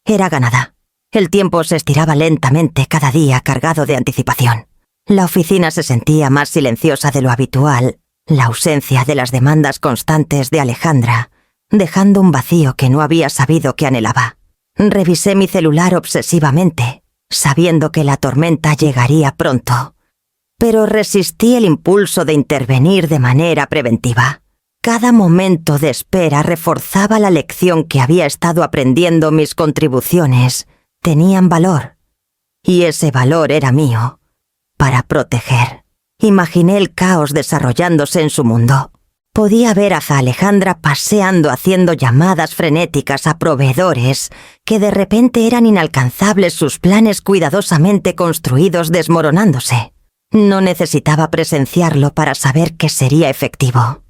era ganada. El tiempo se estiraba lentamente cada día cargado de anticipación. La oficina se sentía más silenciosa de lo habitual, la ausencia de las demandas constantes de Alejandra, dejando un vacío que no había sabido que anhelaba. Revisé mi celular obsesivamente, sabiendo que la tormenta llegaría pronto, pero resistí el impulso de intervenir de manera preventiva. Cada momento de espera reforzaba la lección que había estado aprendiendo. Mis contribuciones tenían valor, y ese valor era mío, para proteger. Imaginé el caos desarrollándose en su mundo. Podía ver a Alejandra paseando haciendo llamadas frenéticas a proveedores que de repente eran inalcanzables, sus planes cuidadosamente construidos desmoronándose. No necesitaba presenciarlo para saber que sería efectivo.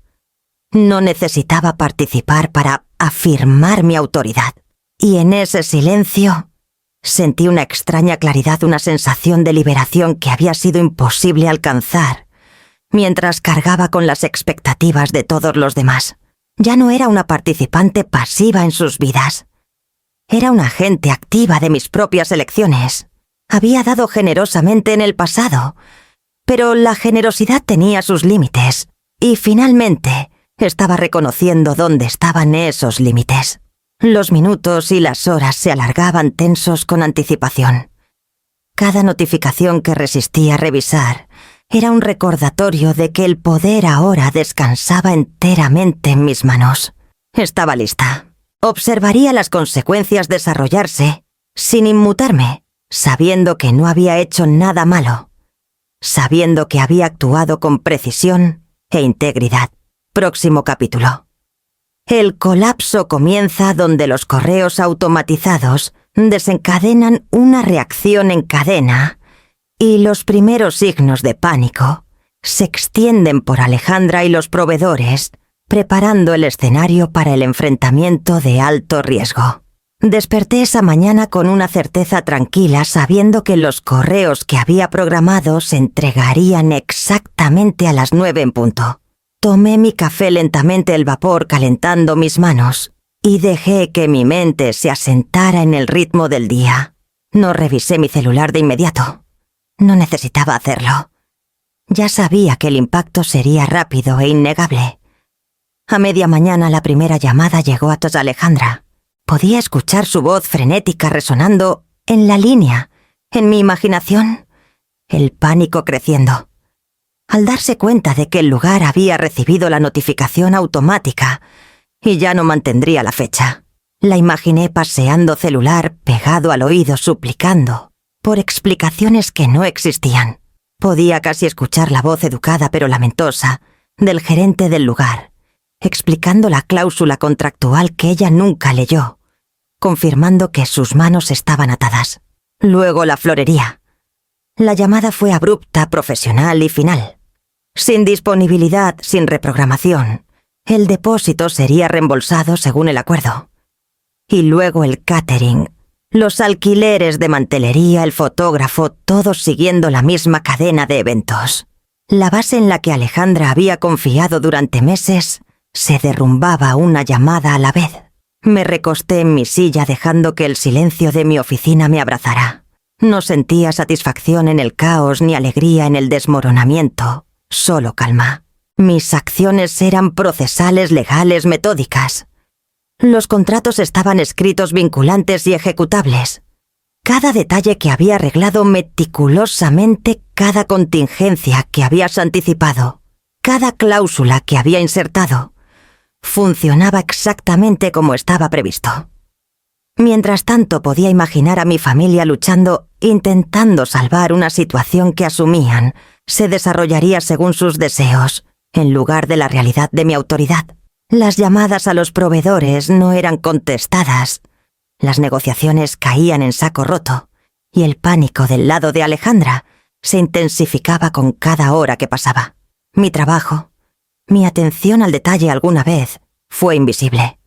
No necesitaba participar para afirmar mi autoridad. Y en ese silencio sentí una extraña claridad, una sensación de liberación que había sido imposible alcanzar, mientras cargaba con las expectativas de todos los demás. Ya no era una participante pasiva en sus vidas. Era una agente activa de mis propias elecciones. Había dado generosamente en el pasado, pero la generosidad tenía sus límites, y finalmente estaba reconociendo dónde estaban esos límites. Los minutos y las horas se alargaban tensos con anticipación. Cada notificación que resistía revisar era un recordatorio de que el poder ahora descansaba enteramente en mis manos. Estaba lista. Observaría las consecuencias desarrollarse, sin inmutarme, sabiendo que no había hecho nada malo. sabiendo que había actuado con precisión e integridad. Próximo capítulo. El colapso comienza donde los correos automatizados desencadenan una reacción en cadena y los primeros signos de pánico se extienden por Alejandra y los proveedores, preparando el escenario para el enfrentamiento de alto riesgo. Desperté esa mañana con una certeza tranquila, sabiendo que los correos que había programado se entregarían exactamente a las 9 en punto. Tomé mi café lentamente, el vapor calentando mis manos, y dejé que mi mente se asentara en el ritmo del día. No revisé mi celular de inmediato. No necesitaba hacerlo. Ya sabía que el impacto sería rápido e innegable. A media mañana la primera llamada llegó a Alejandra. Podía escuchar su voz frenética resonando en la línea, en mi imaginación, el pánico creciendo. Al darse cuenta de que el lugar había recibido la notificación automática y ya no mantendría la fecha, la imaginé paseando celular pegado al oído suplicando por explicaciones que no existían. Podía casi escuchar la voz educada pero lamentosa del gerente del lugar, explicando la cláusula contractual que ella nunca leyó, confirmando que sus manos estaban atadas. Luego la florería. La llamada fue abrupta, profesional y final. Sin disponibilidad, sin reprogramación, el depósito sería reembolsado según el acuerdo. Y luego el catering, los alquileres de mantelería, el fotógrafo, todos siguiendo la misma cadena de eventos. La base en la que Alejandra había confiado durante meses se derrumbaba una llamada a la vez. Me recosté en mi silla dejando que el silencio de mi oficina me abrazara. No sentía satisfacción en el caos ni alegría en el desmoronamiento, solo calma. Mis acciones eran procesales, legales, metódicas. Los contratos estaban escritos, vinculantes y ejecutables. Cada detalle que había arreglado meticulosamente, cada contingencia que habías anticipado, cada cláusula que había insertado, funcionaba exactamente como estaba previsto. Mientras tanto podía imaginar a mi familia luchando, intentando salvar una situación que asumían se desarrollaría según sus deseos, en lugar de la realidad de mi autoridad. Las llamadas a los proveedores no eran contestadas. Las negociaciones caían en saco roto, y el pánico del lado de Alejandra se intensificaba con cada hora que pasaba. Mi trabajo, mi atención al detalle alguna vez, fue invisible.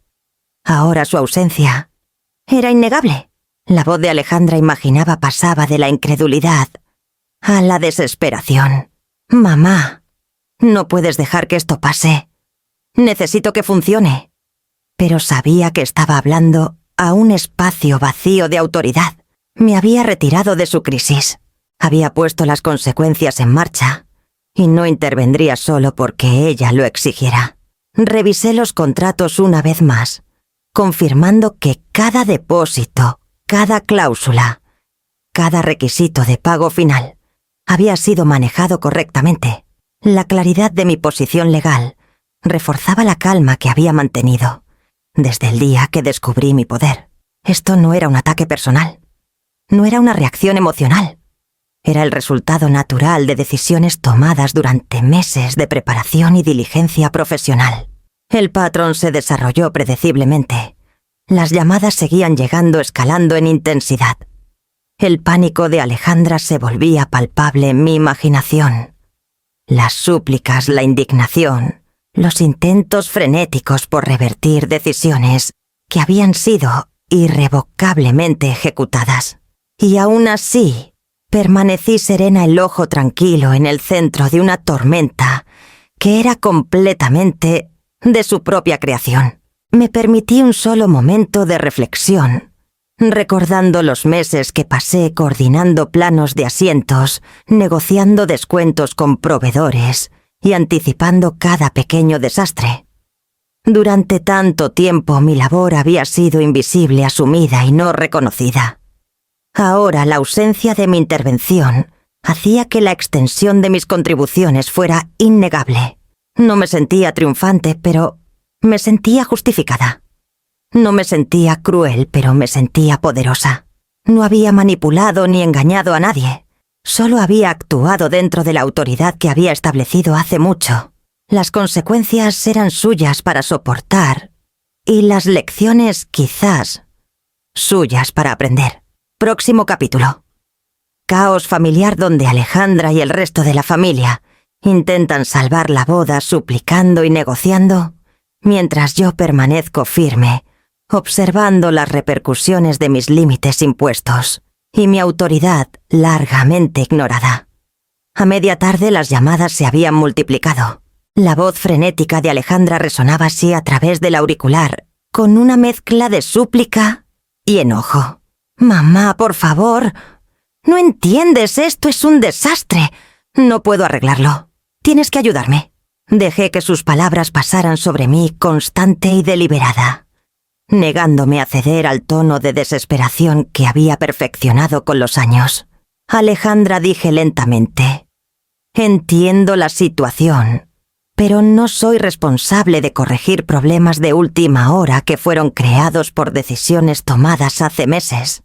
Ahora su ausencia era innegable. La voz de Alejandra imaginaba pasaba de la incredulidad a la desesperación. «Mamá, no puedes dejar que esto pase. Necesito que funcione». Pero sabía que estaba hablando a un espacio vacío de autoridad. Me había retirado de su crisis. Había puesto las consecuencias en marcha y no intervendría solo porque ella lo exigiera. Revisé los contratos una vez más, confirmando que cada depósito, cada cláusula, cada requisito de pago final había sido manejado correctamente. La claridad de mi posición legal reforzaba la calma que había mantenido desde el día que descubrí mi poder. Esto no era un ataque personal, no era una reacción emocional. Era el resultado natural de decisiones tomadas durante meses de preparación y diligencia profesional. El patrón se desarrolló predeciblemente. Las llamadas seguían llegando, escalando en intensidad. El pánico de Alejandra se volvía palpable en mi imaginación. Las súplicas, la indignación, los intentos frenéticos por revertir decisiones que habían sido irrevocablemente ejecutadas. Y aún así, permanecí serena, el ojo tranquilo en el centro de una tormenta que era completamente de su propia creación. Me permití un solo momento de reflexión, recordando los meses que pasé coordinando planos de asientos, negociando descuentos con proveedores y anticipando cada pequeño desastre. Durante tanto tiempo mi labor había sido invisible, asumida y no reconocida. Ahora la ausencia de mi intervención hacía que la extensión de mis contribuciones fuera innegable. No me sentía triunfante, pero me sentía justificada. No me sentía cruel, pero me sentía poderosa. No había manipulado ni engañado a nadie. Solo había actuado dentro de la autoridad que había establecido hace mucho. Las consecuencias eran suyas para soportar y las lecciones, quizás, suyas para aprender. Próximo capítulo. Caos familiar donde Alejandra y el resto de la familia intentan salvar la boda suplicando y negociando, mientras yo permanezco firme, observando las repercusiones de mis límites impuestos y mi autoridad largamente ignorada. A media tarde las llamadas se habían multiplicado. La voz frenética de Alejandra resonaba así a través del auricular, con una mezcla de súplica y enojo. «Mamá, por favor. No entiendes, esto es un desastre. No puedo arreglarlo. Tienes que ayudarme». Dejé que sus palabras pasaran sobre mí constante y deliberada, negándome a ceder al tono de desesperación que había perfeccionado con los años. «Alejandra», dije lentamente, «entiendo la situación, pero no soy responsable de corregir problemas de última hora que fueron creados por decisiones tomadas hace meses.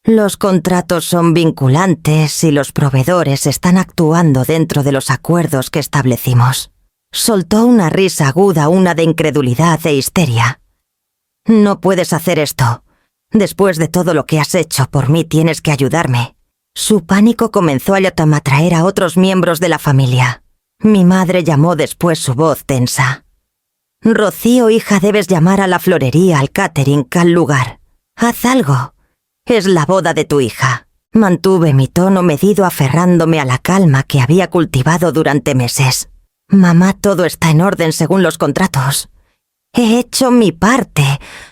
Los contratos son vinculantes y los proveedores están actuando dentro de los acuerdos que establecimos». Soltó una risa aguda, una de incredulidad e histeria. «No puedes hacer esto. Después de todo lo que has hecho por mí, tienes que ayudarme». Su pánico comenzó a atraer a otros miembros de la familia. Mi madre llamó después, su voz tensa. «Rocío, hija, debes llamar a la florería, al catering, al lugar. Haz algo. Es la boda de tu hija». Mantuve mi tono medido aferrándome a la calma que había cultivado durante meses. «Mamá, todo está en orden según los contratos. He hecho mi parte.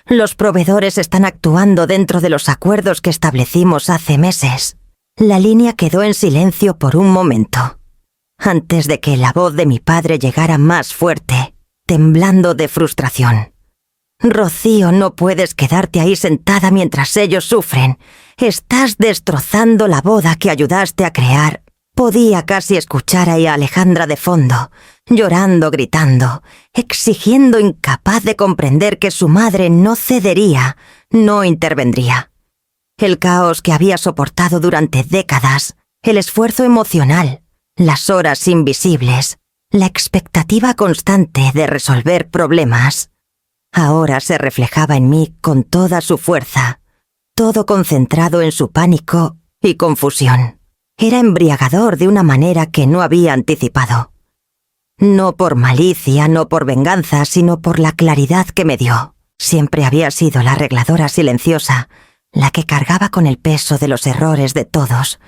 Los proveedores están actuando dentro de los acuerdos que establecimos hace meses». La línea quedó en silencio por un momento, antes de que la voz de mi padre llegara más fuerte, temblando de frustración. «Rocío, no puedes quedarte ahí sentada mientras ellos sufren. Estás destrozando la boda que ayudaste a crear». Podía casi escuchar a Alejandra de fondo, llorando, gritando, exigiendo, incapaz de comprender que su madre no cedería, no intervendría. El caos que había soportado durante décadas, el esfuerzo emocional, las horas invisibles, la expectativa constante de resolver problemas, ahora se reflejaba en mí con toda su fuerza, todo concentrado en su pánico y confusión. Era embriagador de una manera que no había anticipado. No por malicia, no por venganza, sino por la claridad que me dio. Siempre había sido la arregladora silenciosa, la que cargaba con el peso de los errores de todos,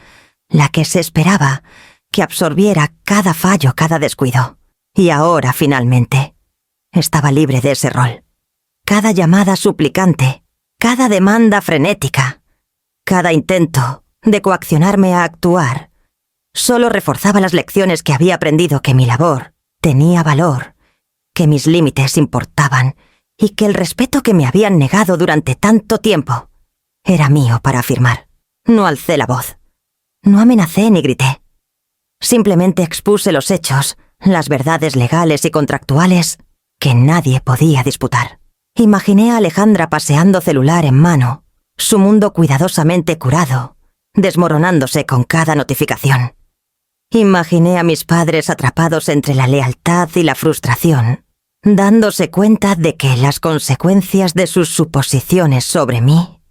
la que se esperaba que absorbiera cada fallo, cada descuido. Y ahora, finalmente, estaba libre de ese rol. Cada llamada suplicante, cada demanda frenética, cada intento de coaccionarme a actuar, solo reforzaba las lecciones que había aprendido, que mi labor tenía valor, que mis límites importaban y que el respeto que me habían negado durante tanto tiempo era mío para afirmar. No alcé la voz, no amenacé ni grité. Simplemente expuse los hechos, las verdades legales y contractuales que nadie podía disputar. Imaginé a Alejandra paseando celular en mano, su mundo cuidadosamente curado, desmoronándose con cada notificación. Imaginé a mis padres atrapados entre la lealtad y la frustración, dándose cuenta de que las consecuencias de sus suposiciones sobre mí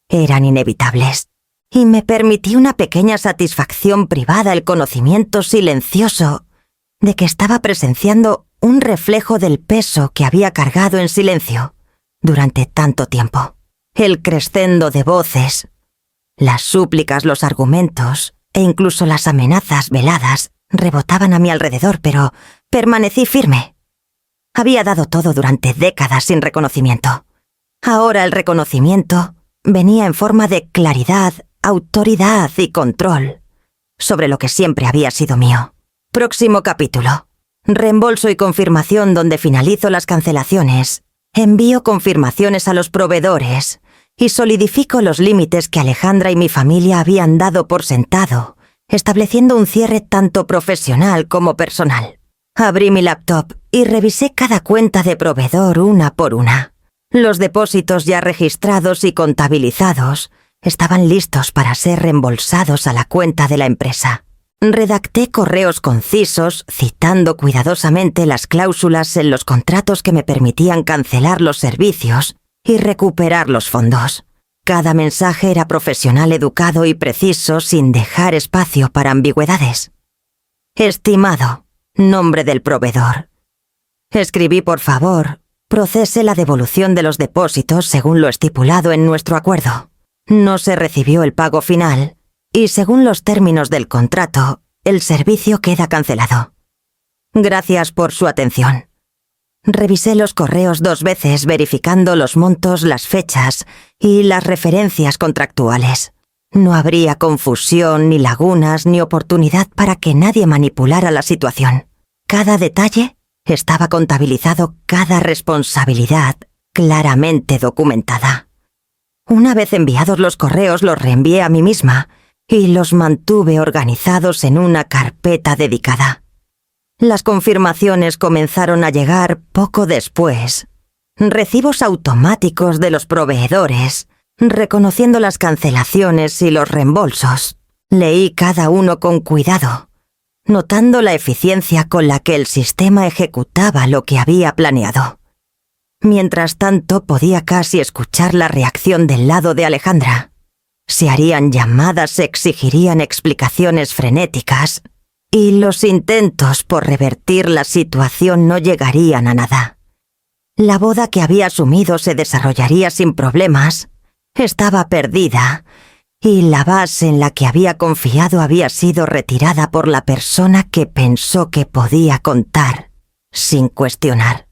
eran inevitables. Y me permití una pequeña satisfacción privada, el conocimiento silencioso de que estaba presenciando un reflejo del peso que había cargado en silencio durante tanto tiempo. El crescendo de voces, las súplicas, los argumentos e incluso las amenazas veladas rebotaban a mi alrededor, pero permanecí firme. Había dado todo durante décadas sin reconocimiento. Ahora el reconocimiento venía en forma de claridad, autoridad y control sobre lo que siempre había sido mío. Próximo capítulo. Reembolso y confirmación, donde finalizo las cancelaciones. Envío confirmaciones a los proveedores y solidifico los límites que Alejandra y mi familia habían dado por sentado, estableciendo un cierre tanto profesional como personal. Abrí mi laptop y revisé cada cuenta de proveedor una por una. Los depósitos ya registrados y contabilizados estaban listos para ser reembolsados a la cuenta de la empresa. Redacté correos concisos, citando cuidadosamente las cláusulas en los contratos que me permitían cancelar los servicios y recuperar los fondos. Cada mensaje era profesional, educado y preciso, sin dejar espacio para ambigüedades. Estimado, nombre del proveedor. Escribí, por favor, procese la devolución de los depósitos según lo estipulado en nuestro acuerdo. No se recibió el pago final y, según los términos del contrato, el servicio queda cancelado. Gracias por su atención. Revisé los correos 2 veces verificando los montos, las fechas y las referencias contractuales. No habría confusión, ni lagunas, ni oportunidad para que nadie manipulara la situación. Cada detalle estaba contabilizado, cada responsabilidad claramente documentada. Una vez enviados los correos, los reenvié a mí misma y los mantuve organizados en una carpeta dedicada. Las confirmaciones comenzaron a llegar poco después. Recibos automáticos de los proveedores, reconociendo las cancelaciones y los reembolsos. Leí cada uno con cuidado, notando la eficiencia con la que el sistema ejecutaba lo que había planeado. Mientras tanto, podía casi escuchar la reacción del lado de Alejandra. Se harían llamadas, se exigirían explicaciones frenéticas, y los intentos por revertir la situación no llegarían a nada. La boda que había asumido se desarrollaría sin problemas, estaba perdida, y la base en la que había confiado había sido retirada por la persona que pensó que podía contar, sin cuestionar.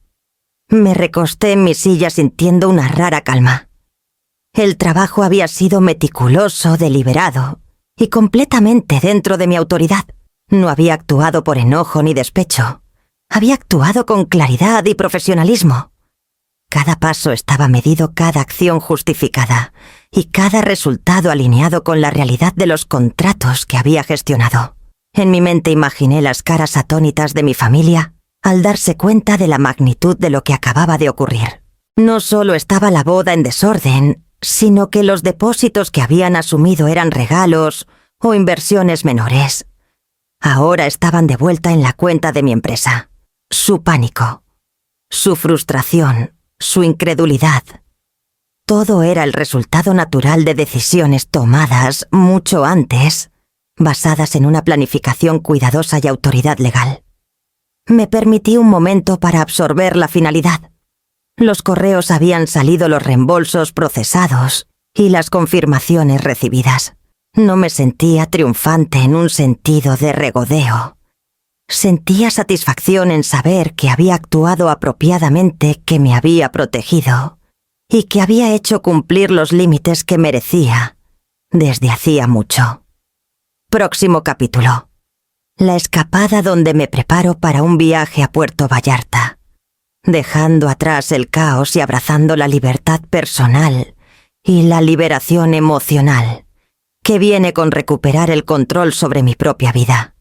Me recosté en mi silla sintiendo una rara calma. El trabajo había sido meticuloso, deliberado y completamente dentro de mi autoridad. No había actuado por enojo ni despecho. Había actuado con claridad y profesionalismo. Cada paso estaba medido, cada acción justificada y cada resultado alineado con la realidad de los contratos que había gestionado. En mi mente imaginé las caras atónitas de mi familia al darse cuenta de la magnitud de lo que acababa de ocurrir. No solo estaba la boda en desorden, sino que los depósitos que habían asumido eran regalos o inversiones menores. Ahora estaban de vuelta en la cuenta de mi empresa. Su pánico, su frustración, su incredulidad. Todo era el resultado natural de decisiones tomadas mucho antes, basadas en una planificación cuidadosa y autoridad legal. Me permití un momento para absorber la finalidad. Los correos habían salido, los reembolsos procesados y las confirmaciones recibidas. No me sentía triunfante en un sentido de regodeo. Sentía satisfacción en saber que había actuado apropiadamente, que me había protegido y que había hecho cumplir los límites que merecía desde hacía mucho. Próximo capítulo. La escapada donde me preparo para un viaje a Puerto Vallarta, dejando atrás el caos y abrazando la libertad personal y la liberación emocional que viene con recuperar el control sobre mi propia vida.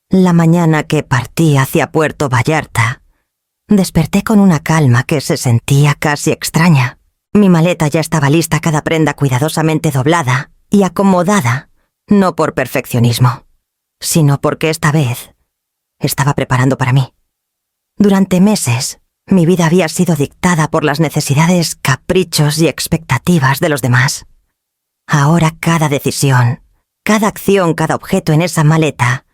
La mañana que partí hacia Puerto Vallarta, desperté con una calma que se sentía casi extraña. Mi maleta ya estaba lista, cada prenda cuidadosamente doblada y acomodada, no por perfeccionismo, sino porque esta vez estaba preparando para mí. Durante meses, mi vida había sido dictada por las necesidades, caprichos y expectativas de los demás. Ahora cada decisión, cada acción, cada objeto en esa maleta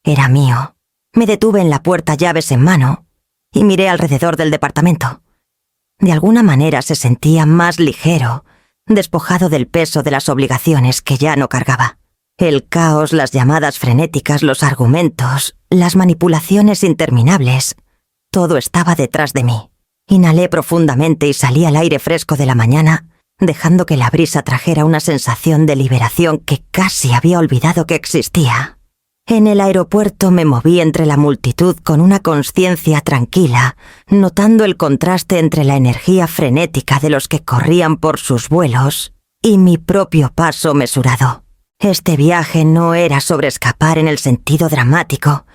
era mío. Me detuve en la puerta, llaves en mano, y miré alrededor del departamento. De alguna manera se sentía más ligero, despojado del peso de las obligaciones que ya no cargaba. El caos, las llamadas frenéticas, los argumentos, las manipulaciones interminables, todo estaba detrás de mí. Inhalé profundamente y salí al aire fresco de la mañana, dejando que la brisa trajera una sensación de liberación que casi había olvidado que existía. En el aeropuerto me moví entre la multitud con una conciencia tranquila, notando el contraste entre la energía frenética de los que corrían por sus vuelos y mi propio paso mesurado. Este viaje no era sobre escapar en el sentido dramático,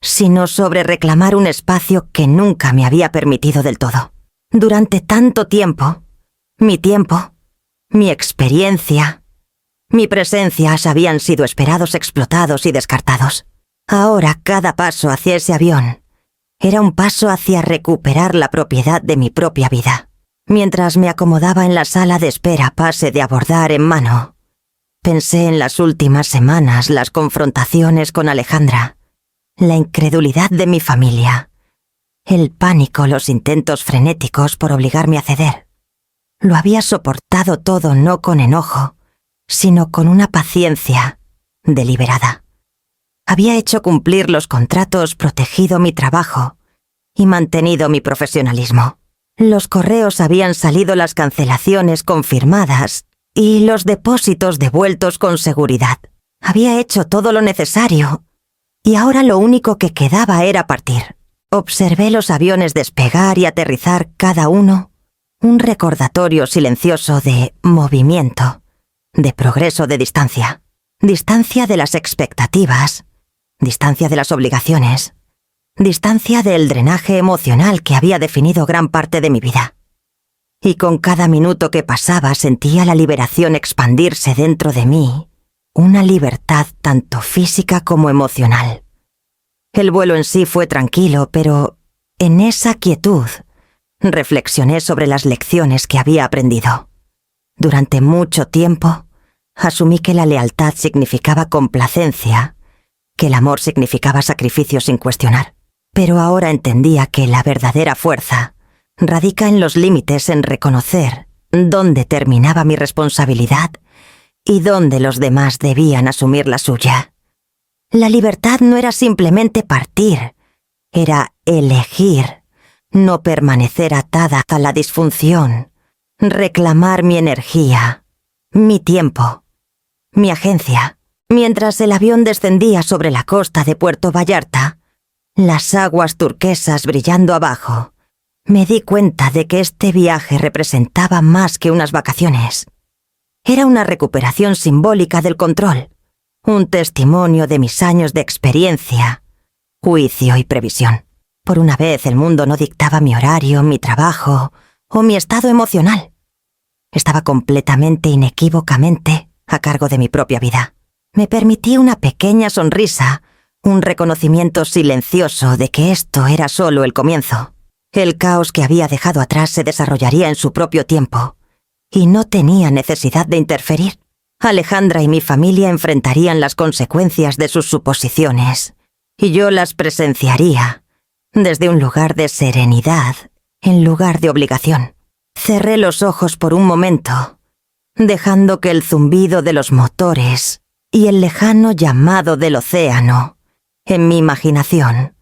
sino sobre reclamar un espacio que nunca me había permitido del todo. Durante tanto tiempo, mi experiencia, Mi presencias habían sido esperados, explotados y descartados. Ahora cada paso hacia ese avión era un paso hacia recuperar la propiedad de mi propia vida. Mientras me acomodaba en la sala de espera, pase de abordar en mano, pensé en las últimas semanas, las confrontaciones con Alejandra, la incredulidad de mi familia, el pánico, los intentos frenéticos por obligarme a ceder. Lo había soportado todo no con enojo, sino con una paciencia deliberada. Había hecho cumplir los contratos, protegido mi trabajo y mantenido mi profesionalismo. Los correos habían salido, las cancelaciones confirmadas y los depósitos devueltos con seguridad. Había hecho todo lo necesario y ahora lo único que quedaba era partir. Observé los aviones despegar y aterrizar, cada uno un recordatorio silencioso de movimiento, de progreso, de distancia. Distancia de las expectativas, distancia de las obligaciones, distancia del drenaje emocional que había definido gran parte de mi vida. Y con cada minuto que pasaba sentía la liberación expandirse dentro de mí, una libertad tanto física como emocional. El vuelo en sí fue tranquilo, pero en esa quietud reflexioné sobre las lecciones que había aprendido. Durante mucho tiempo, asumí que la lealtad significaba complacencia, que el amor significaba sacrificio sin cuestionar. Pero ahora entendía que la verdadera fuerza radica en los límites, en reconocer dónde terminaba mi responsabilidad y dónde los demás debían asumir la suya. La libertad no era simplemente partir, era elegir, no permanecer atada a la disfunción, reclamar mi energía, mi tiempo, mi agencia. Mientras el avión descendía sobre la costa de Puerto Vallarta, las aguas turquesas brillando abajo, me di cuenta de que este viaje representaba más que unas vacaciones. Era una recuperación simbólica del control, un testimonio de mis años de experiencia, juicio y previsión. Por una vez el mundo no dictaba mi horario, mi trabajo o mi estado emocional. Estaba completamente, inequívocamente, a cargo de mi propia vida. Me permití una pequeña sonrisa, un reconocimiento silencioso de que esto era solo el comienzo. El caos que había dejado atrás se desarrollaría en su propio tiempo, y no tenía necesidad de interferir. Alejandra y mi familia enfrentarían las consecuencias de sus suposiciones, y yo las presenciaría desde un lugar de serenidad en lugar de obligación. Cerré los ojos por un momento, dejando que el zumbido de los motores y el lejano llamado del océano, en mi imaginación,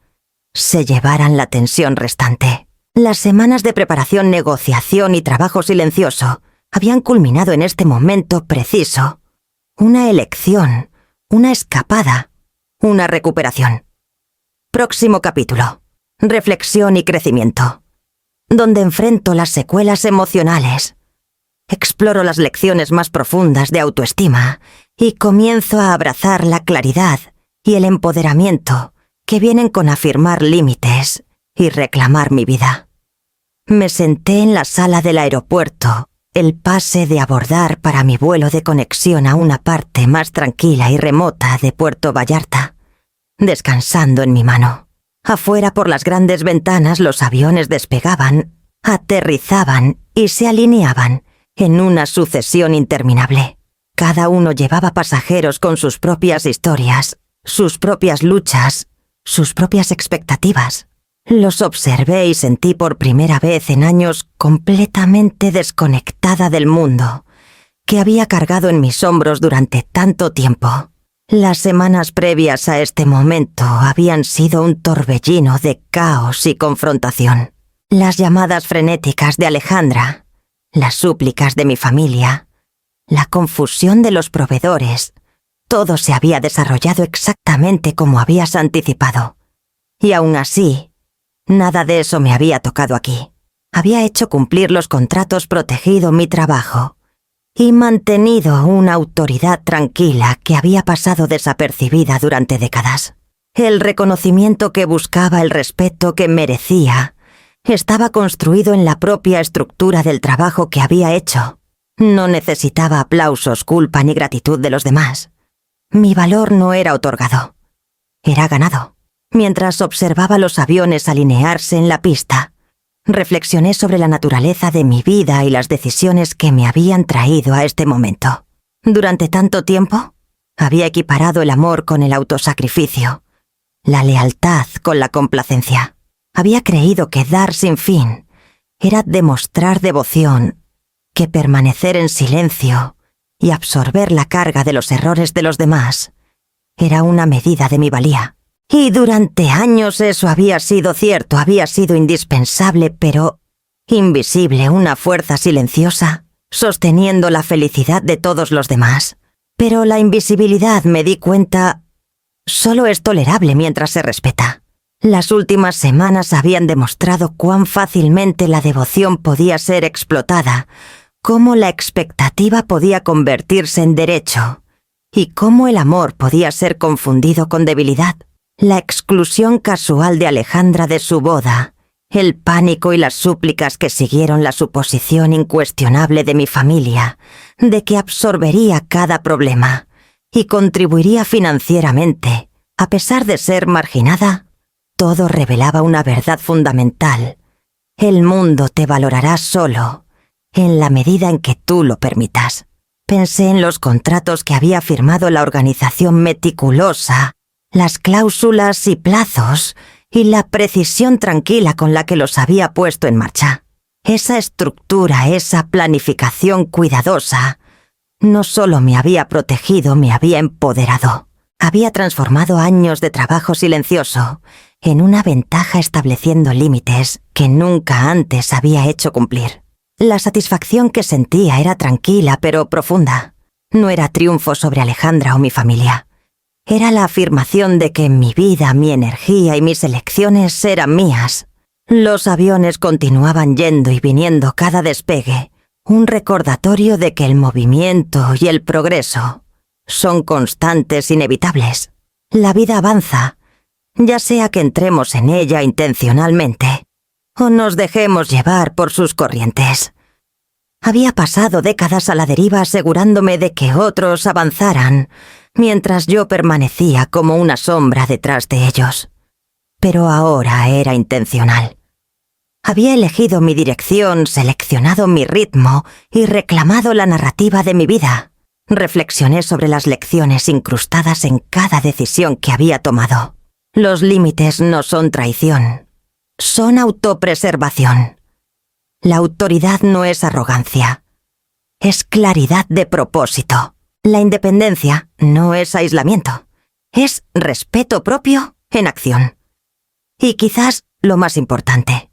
se llevaran la tensión restante. Las semanas de preparación, negociación y trabajo silencioso habían culminado en este momento preciso. Una elección, una escapada, una recuperación. Próximo capítulo. Reflexión y crecimiento. Donde enfrento las secuelas emocionales, exploro las lecciones más profundas de autoestima y comienzo a abrazar la claridad y el empoderamiento que vienen con afirmar límites y reclamar mi vida. Me senté en la sala del aeropuerto, el pase de abordar para mi vuelo de conexión a una parte más tranquila y remota de Puerto Vallarta, descansando en mi mano. Afuera, por las grandes ventanas, los aviones despegaban, aterrizaban y se alineaban en una sucesión interminable. Cada uno llevaba pasajeros con sus propias historias, sus propias luchas, sus propias expectativas. Los observé y sentí por primera vez en años completamente desconectada del mundo que había cargado en mis hombros durante tanto tiempo. Las semanas previas a este momento habían sido un torbellino de caos y confrontación. Las llamadas frenéticas de Alejandra, las súplicas de mi familia, la confusión de los proveedores, todo se había desarrollado exactamente como habías anticipado. Y aún así, nada de eso me había tocado aquí. Había hecho cumplir los contratos, protegido mi trabajo y mantenido una autoridad tranquila que había pasado desapercibida durante décadas. El reconocimiento que buscaba, el respeto que merecía, estaba construido en la propia estructura del trabajo que había hecho. No necesitaba aplausos, culpa ni gratitud de los demás. Mi valor no era otorgado, era ganado. Mientras observaba los aviones alinearse en la pista, reflexioné sobre la naturaleza de mi vida y las decisiones que me habían traído a este momento. Durante tanto tiempo, había equiparado el amor con el autosacrificio, la lealtad con la complacencia. Había creído que dar sin fin era demostrar devoción, que permanecer en silencio y absorber la carga de los errores de los demás era una medida de mi valía. Y durante años eso había sido cierto, había sido indispensable, pero invisible, una fuerza silenciosa, sosteniendo la felicidad de todos los demás. Pero la invisibilidad, me di cuenta, solo es tolerable mientras se respeta. Las últimas semanas habían demostrado cuán fácilmente la devoción podía ser explotada, cómo la expectativa podía convertirse en derecho, y cómo el amor podía ser confundido con debilidad. La exclusión casual de Alejandra de su boda, el pánico y las súplicas que siguieron la suposición incuestionable de mi familia, de que absorbería cada problema y contribuiría financieramente, a pesar de ser marginada, todo revelaba una verdad fundamental. El mundo te valorará solo, en la medida en que tú lo permitas. Pensé en los contratos que había firmado la organización meticulosa, las cláusulas y plazos, y la precisión tranquila con la que los había puesto en marcha. Esa estructura, esa planificación cuidadosa, no solo me había protegido, me había empoderado. Había transformado años de trabajo silencioso en una ventaja estableciendo límites que nunca antes había hecho cumplir. La satisfacción que sentía era tranquila pero profunda. No era triunfo sobre Alejandra o mi familia. Era la afirmación de que mi vida, mi energía y mis elecciones eran mías. Los aviones continuaban yendo y viniendo cada despegue, un recordatorio de que el movimiento y el progreso son constantes, inevitables. La vida avanza, ya sea que entremos en ella intencionalmente o nos dejemos llevar por sus corrientes. Había pasado décadas a la deriva asegurándome de que otros avanzaran, mientras yo permanecía como una sombra detrás de ellos. Pero ahora era intencional. Había elegido mi dirección, seleccionado mi ritmo y reclamado la narrativa de mi vida. Reflexioné sobre las lecciones incrustadas en cada decisión que había tomado. Los límites no son traición, son autopreservación. La autoridad no es arrogancia, es claridad de propósito. La independencia no es aislamiento, es respeto propio en acción. Y quizás lo más importante,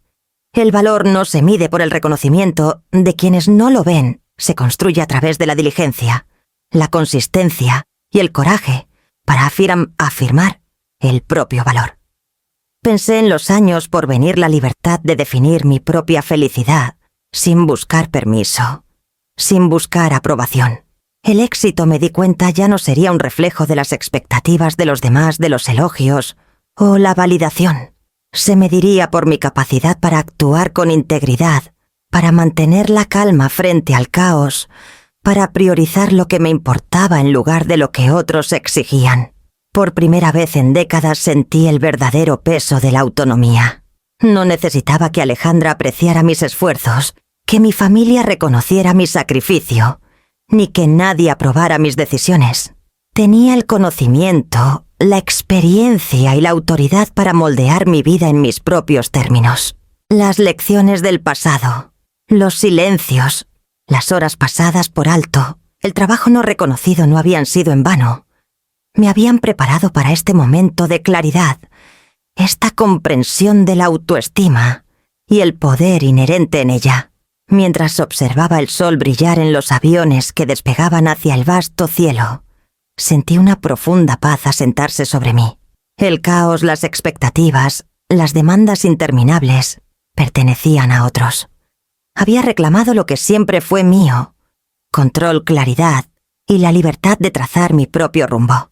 el valor no se mide por el reconocimiento de quienes no lo ven, se construye a través de la diligencia, la consistencia y el coraje para afirmar el propio valor. Pensé en los años por venir la libertad de definir mi propia felicidad, sin buscar permiso, sin buscar aprobación. El éxito, me di cuenta, ya no sería un reflejo de las expectativas de los demás, de los elogios o la validación. Se mediría por mi capacidad para actuar con integridad, para mantener la calma frente al caos, para priorizar lo que me importaba en lugar de lo que otros exigían. Por primera vez en décadas sentí el verdadero peso de la autonomía. No necesitaba que Alejandra apreciara mis esfuerzos, que mi familia reconociera mi sacrificio, ni que nadie aprobara mis decisiones. Tenía el conocimiento, la experiencia y la autoridad para moldear mi vida en mis propios términos. Las lecciones del pasado, los silencios, las horas pasadas por alto, el trabajo no reconocido no habían sido en vano. Me habían preparado para este momento de claridad, esta comprensión de la autoestima y el poder inherente en ella. Mientras observaba el sol brillar en los aviones que despegaban hacia el vasto cielo, sentí una profunda paz asentarse sobre mí. El caos, las expectativas, las demandas interminables pertenecían a otros. Había reclamado lo que siempre fue mío: control, claridad y la libertad de trazar mi propio rumbo.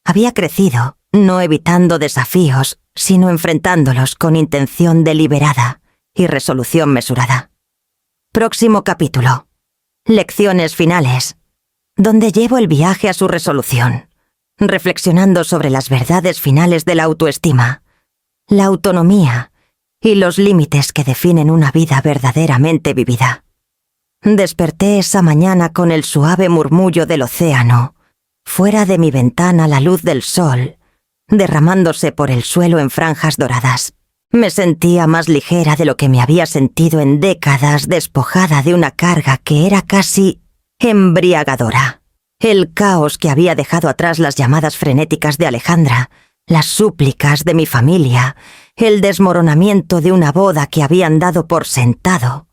Había crecido, no evitando desafíos, sino enfrentándolos con intención deliberada y resolución mesurada. Próximo capítulo. Lecciones finales, donde llevo el viaje a su resolución, reflexionando sobre las verdades finales de la autoestima, la autonomía y los límites que definen una vida verdaderamente vivida. Desperté esa mañana con el suave murmullo del océano, fuera de mi ventana la luz del sol, derramándose por el suelo en franjas doradas. Me sentía más ligera de lo que me había sentido en décadas, despojada de una carga que era casi embriagadora. El caos que había dejado atrás, las llamadas frenéticas de Alejandra, las súplicas de mi familia, el desmoronamiento de una boda que habían dado por sentado,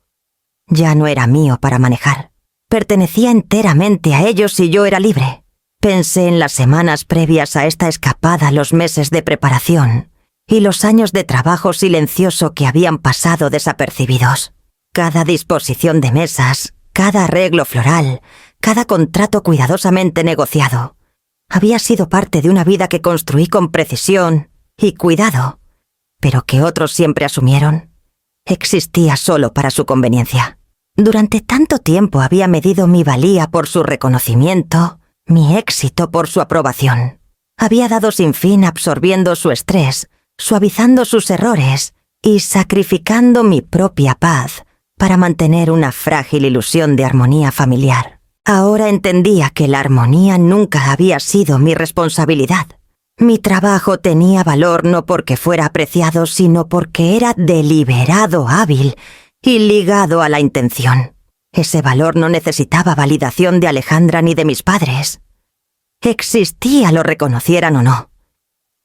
ya no era mío para manejar. Pertenecía enteramente a ellos y yo era libre. Pensé en las semanas previas a esta escapada, los meses de preparación y los años de trabajo silencioso que habían pasado desapercibidos. Cada disposición de mesas, cada arreglo floral, cada contrato cuidadosamente negociado, había sido parte de una vida que construí con precisión y cuidado, pero que otros siempre asumieron. Existía solo para su conveniencia. Durante tanto tiempo había medido mi valía por su reconocimiento, mi éxito por su aprobación. Había dado sin fin absorbiendo su estrés, suavizando sus errores y sacrificando mi propia paz para mantener una frágil ilusión de armonía familiar. Ahora entendía que la armonía nunca había sido mi responsabilidad. Mi trabajo tenía valor no porque fuera apreciado, sino porque era deliberado, hábil y ligado a la intención. Ese valor no necesitaba validación de Alejandra ni de mis padres. Existía, lo reconocieran o no.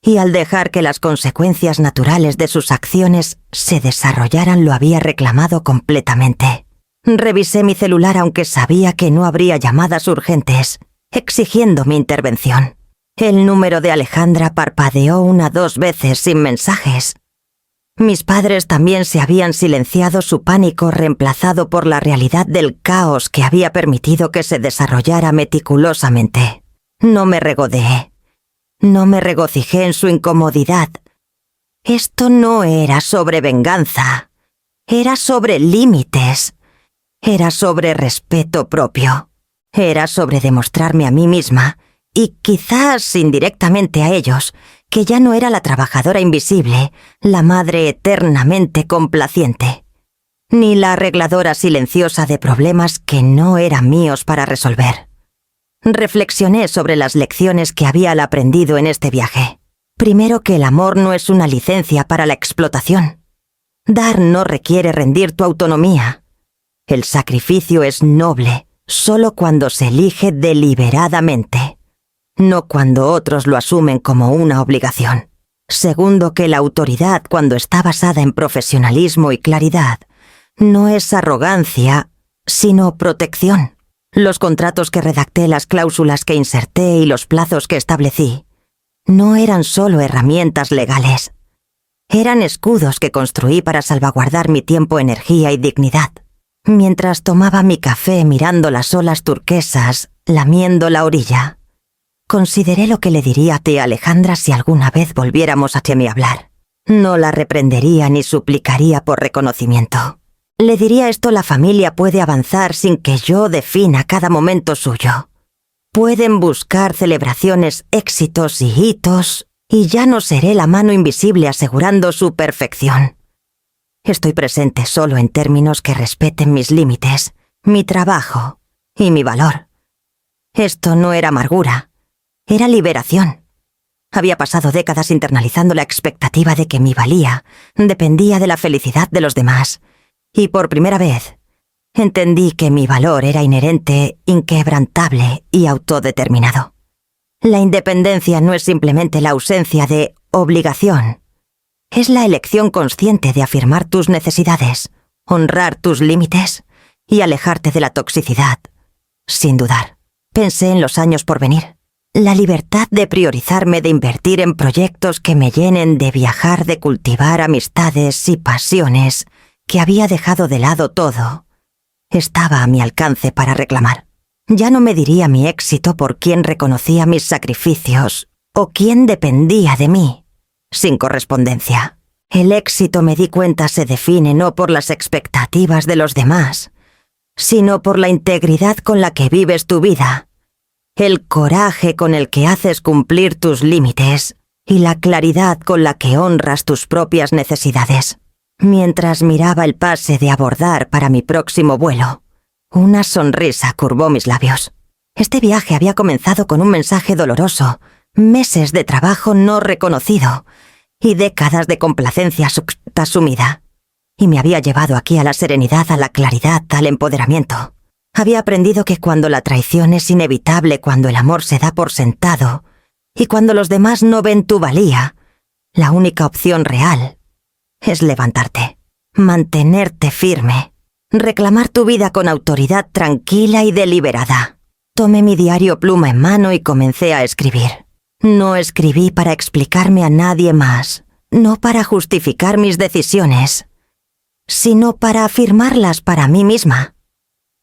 Y al dejar que las consecuencias naturales de sus acciones se desarrollaran, lo había reclamado completamente. Revisé mi celular aunque sabía que no habría llamadas urgentes, exigiendo mi intervención. El número de Alejandra parpadeó 1 o 2 veces sin mensajes. Mis padres también se habían silenciado, su pánico reemplazado por la realidad del caos que había permitido que se desarrollara meticulosamente. No me regodeé. No me regocijé en su incomodidad. Esto no era sobre venganza. Era sobre límites. Era sobre respeto propio. Era sobre demostrarme a mí misma, y quizás indirectamente a ellos, que ya no era la trabajadora invisible, la madre eternamente complaciente, ni la arregladora silenciosa de problemas que no eran míos para resolver. Reflexioné sobre las lecciones que había aprendido en este viaje. Primero, que el amor no es una licencia para la explotación. Dar no requiere rendir tu autonomía. El sacrificio es noble solo cuando se elige deliberadamente, no cuando otros lo asumen como una obligación. Segundo, que la autoridad, cuando está basada en profesionalismo y claridad, no es arrogancia, sino protección. Los contratos que redacté, las cláusulas que inserté y los plazos que establecí no eran solo herramientas legales. Eran escudos que construí para salvaguardar mi tiempo, energía y dignidad. Mientras tomaba mi café mirando las olas turquesas, lamiendo la orilla, consideré lo que le diría a tía Alejandra si alguna vez volviéramos hacia mí a hablar. No la reprendería ni suplicaría por reconocimiento. Le diría esto: la familia puede avanzar sin que yo defina cada momento suyo. Pueden buscar celebraciones, éxitos y hitos, y ya no seré la mano invisible asegurando su perfección. Estoy presente solo en términos que respeten mis límites, mi trabajo y mi valor. Esto no era amargura, era liberación. Había pasado décadas internalizando la expectativa de que mi valía dependía de la felicidad de los demás, y por primera vez entendí que mi valor era inherente, inquebrantable y autodeterminado. La independencia no es simplemente la ausencia de obligación. Es la elección consciente de afirmar tus necesidades, honrar tus límites y alejarte de la toxicidad, sin dudar. Pensé en los años por venir. La libertad de priorizarme, de invertir en proyectos que me llenen, de viajar, de cultivar amistades y pasiones que había dejado de lado todo, estaba a mi alcance para reclamar. Ya no mediría mi éxito por quién reconocía mis sacrificios o quién dependía de mí, sin correspondencia. El éxito, me di cuenta, se define no por las expectativas de los demás, sino por la integridad con la que vives tu vida, el coraje con el que haces cumplir tus límites y la claridad con la que honras tus propias necesidades. Mientras miraba el pase de abordar para mi próximo vuelo, una sonrisa curvó mis labios. Este viaje había comenzado con un mensaje doloroso, meses de trabajo no reconocido y décadas de complacencia sumida. Y me había llevado aquí a la serenidad, a la claridad, al empoderamiento. Había aprendido que cuando la traición es inevitable, cuando el amor se da por sentado y cuando los demás no ven tu valía, la única opción real es levantarte, mantenerte firme, reclamar tu vida con autoridad tranquila y deliberada. Tomé mi diario pluma en mano y comencé a escribir. No escribí para explicarme a nadie más, no para justificar mis decisiones, sino para afirmarlas para mí misma,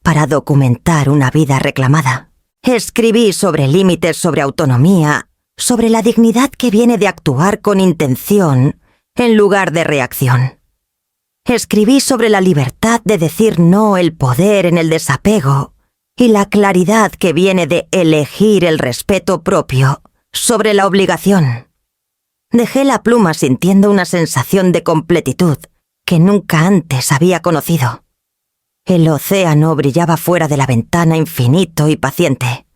para documentar una vida reclamada. Escribí sobre límites, sobre autonomía, sobre la dignidad que viene de actuar con intención en lugar de reacción. Escribí sobre la libertad de decir no, el poder en el desapego y la claridad que viene de elegir el respeto propio sobre la obligación. Dejé la pluma sintiendo una sensación de completitud que nunca antes había conocido. El océano brillaba fuera de la ventana infinito y paciente.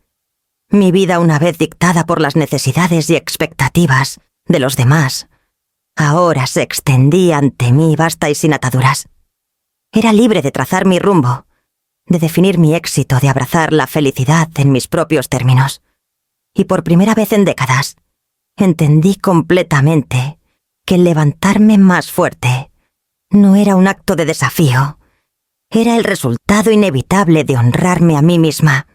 Mi vida, una vez dictada por las necesidades y expectativas de los demás, ahora se extendía ante mí vasta y sin ataduras. Era libre de trazar mi rumbo, de definir mi éxito, de abrazar la felicidad en mis propios términos. Y por primera vez en décadas, entendí completamente que levantarme más fuerte no era un acto de desafío, era el resultado inevitable de honrarme a mí misma,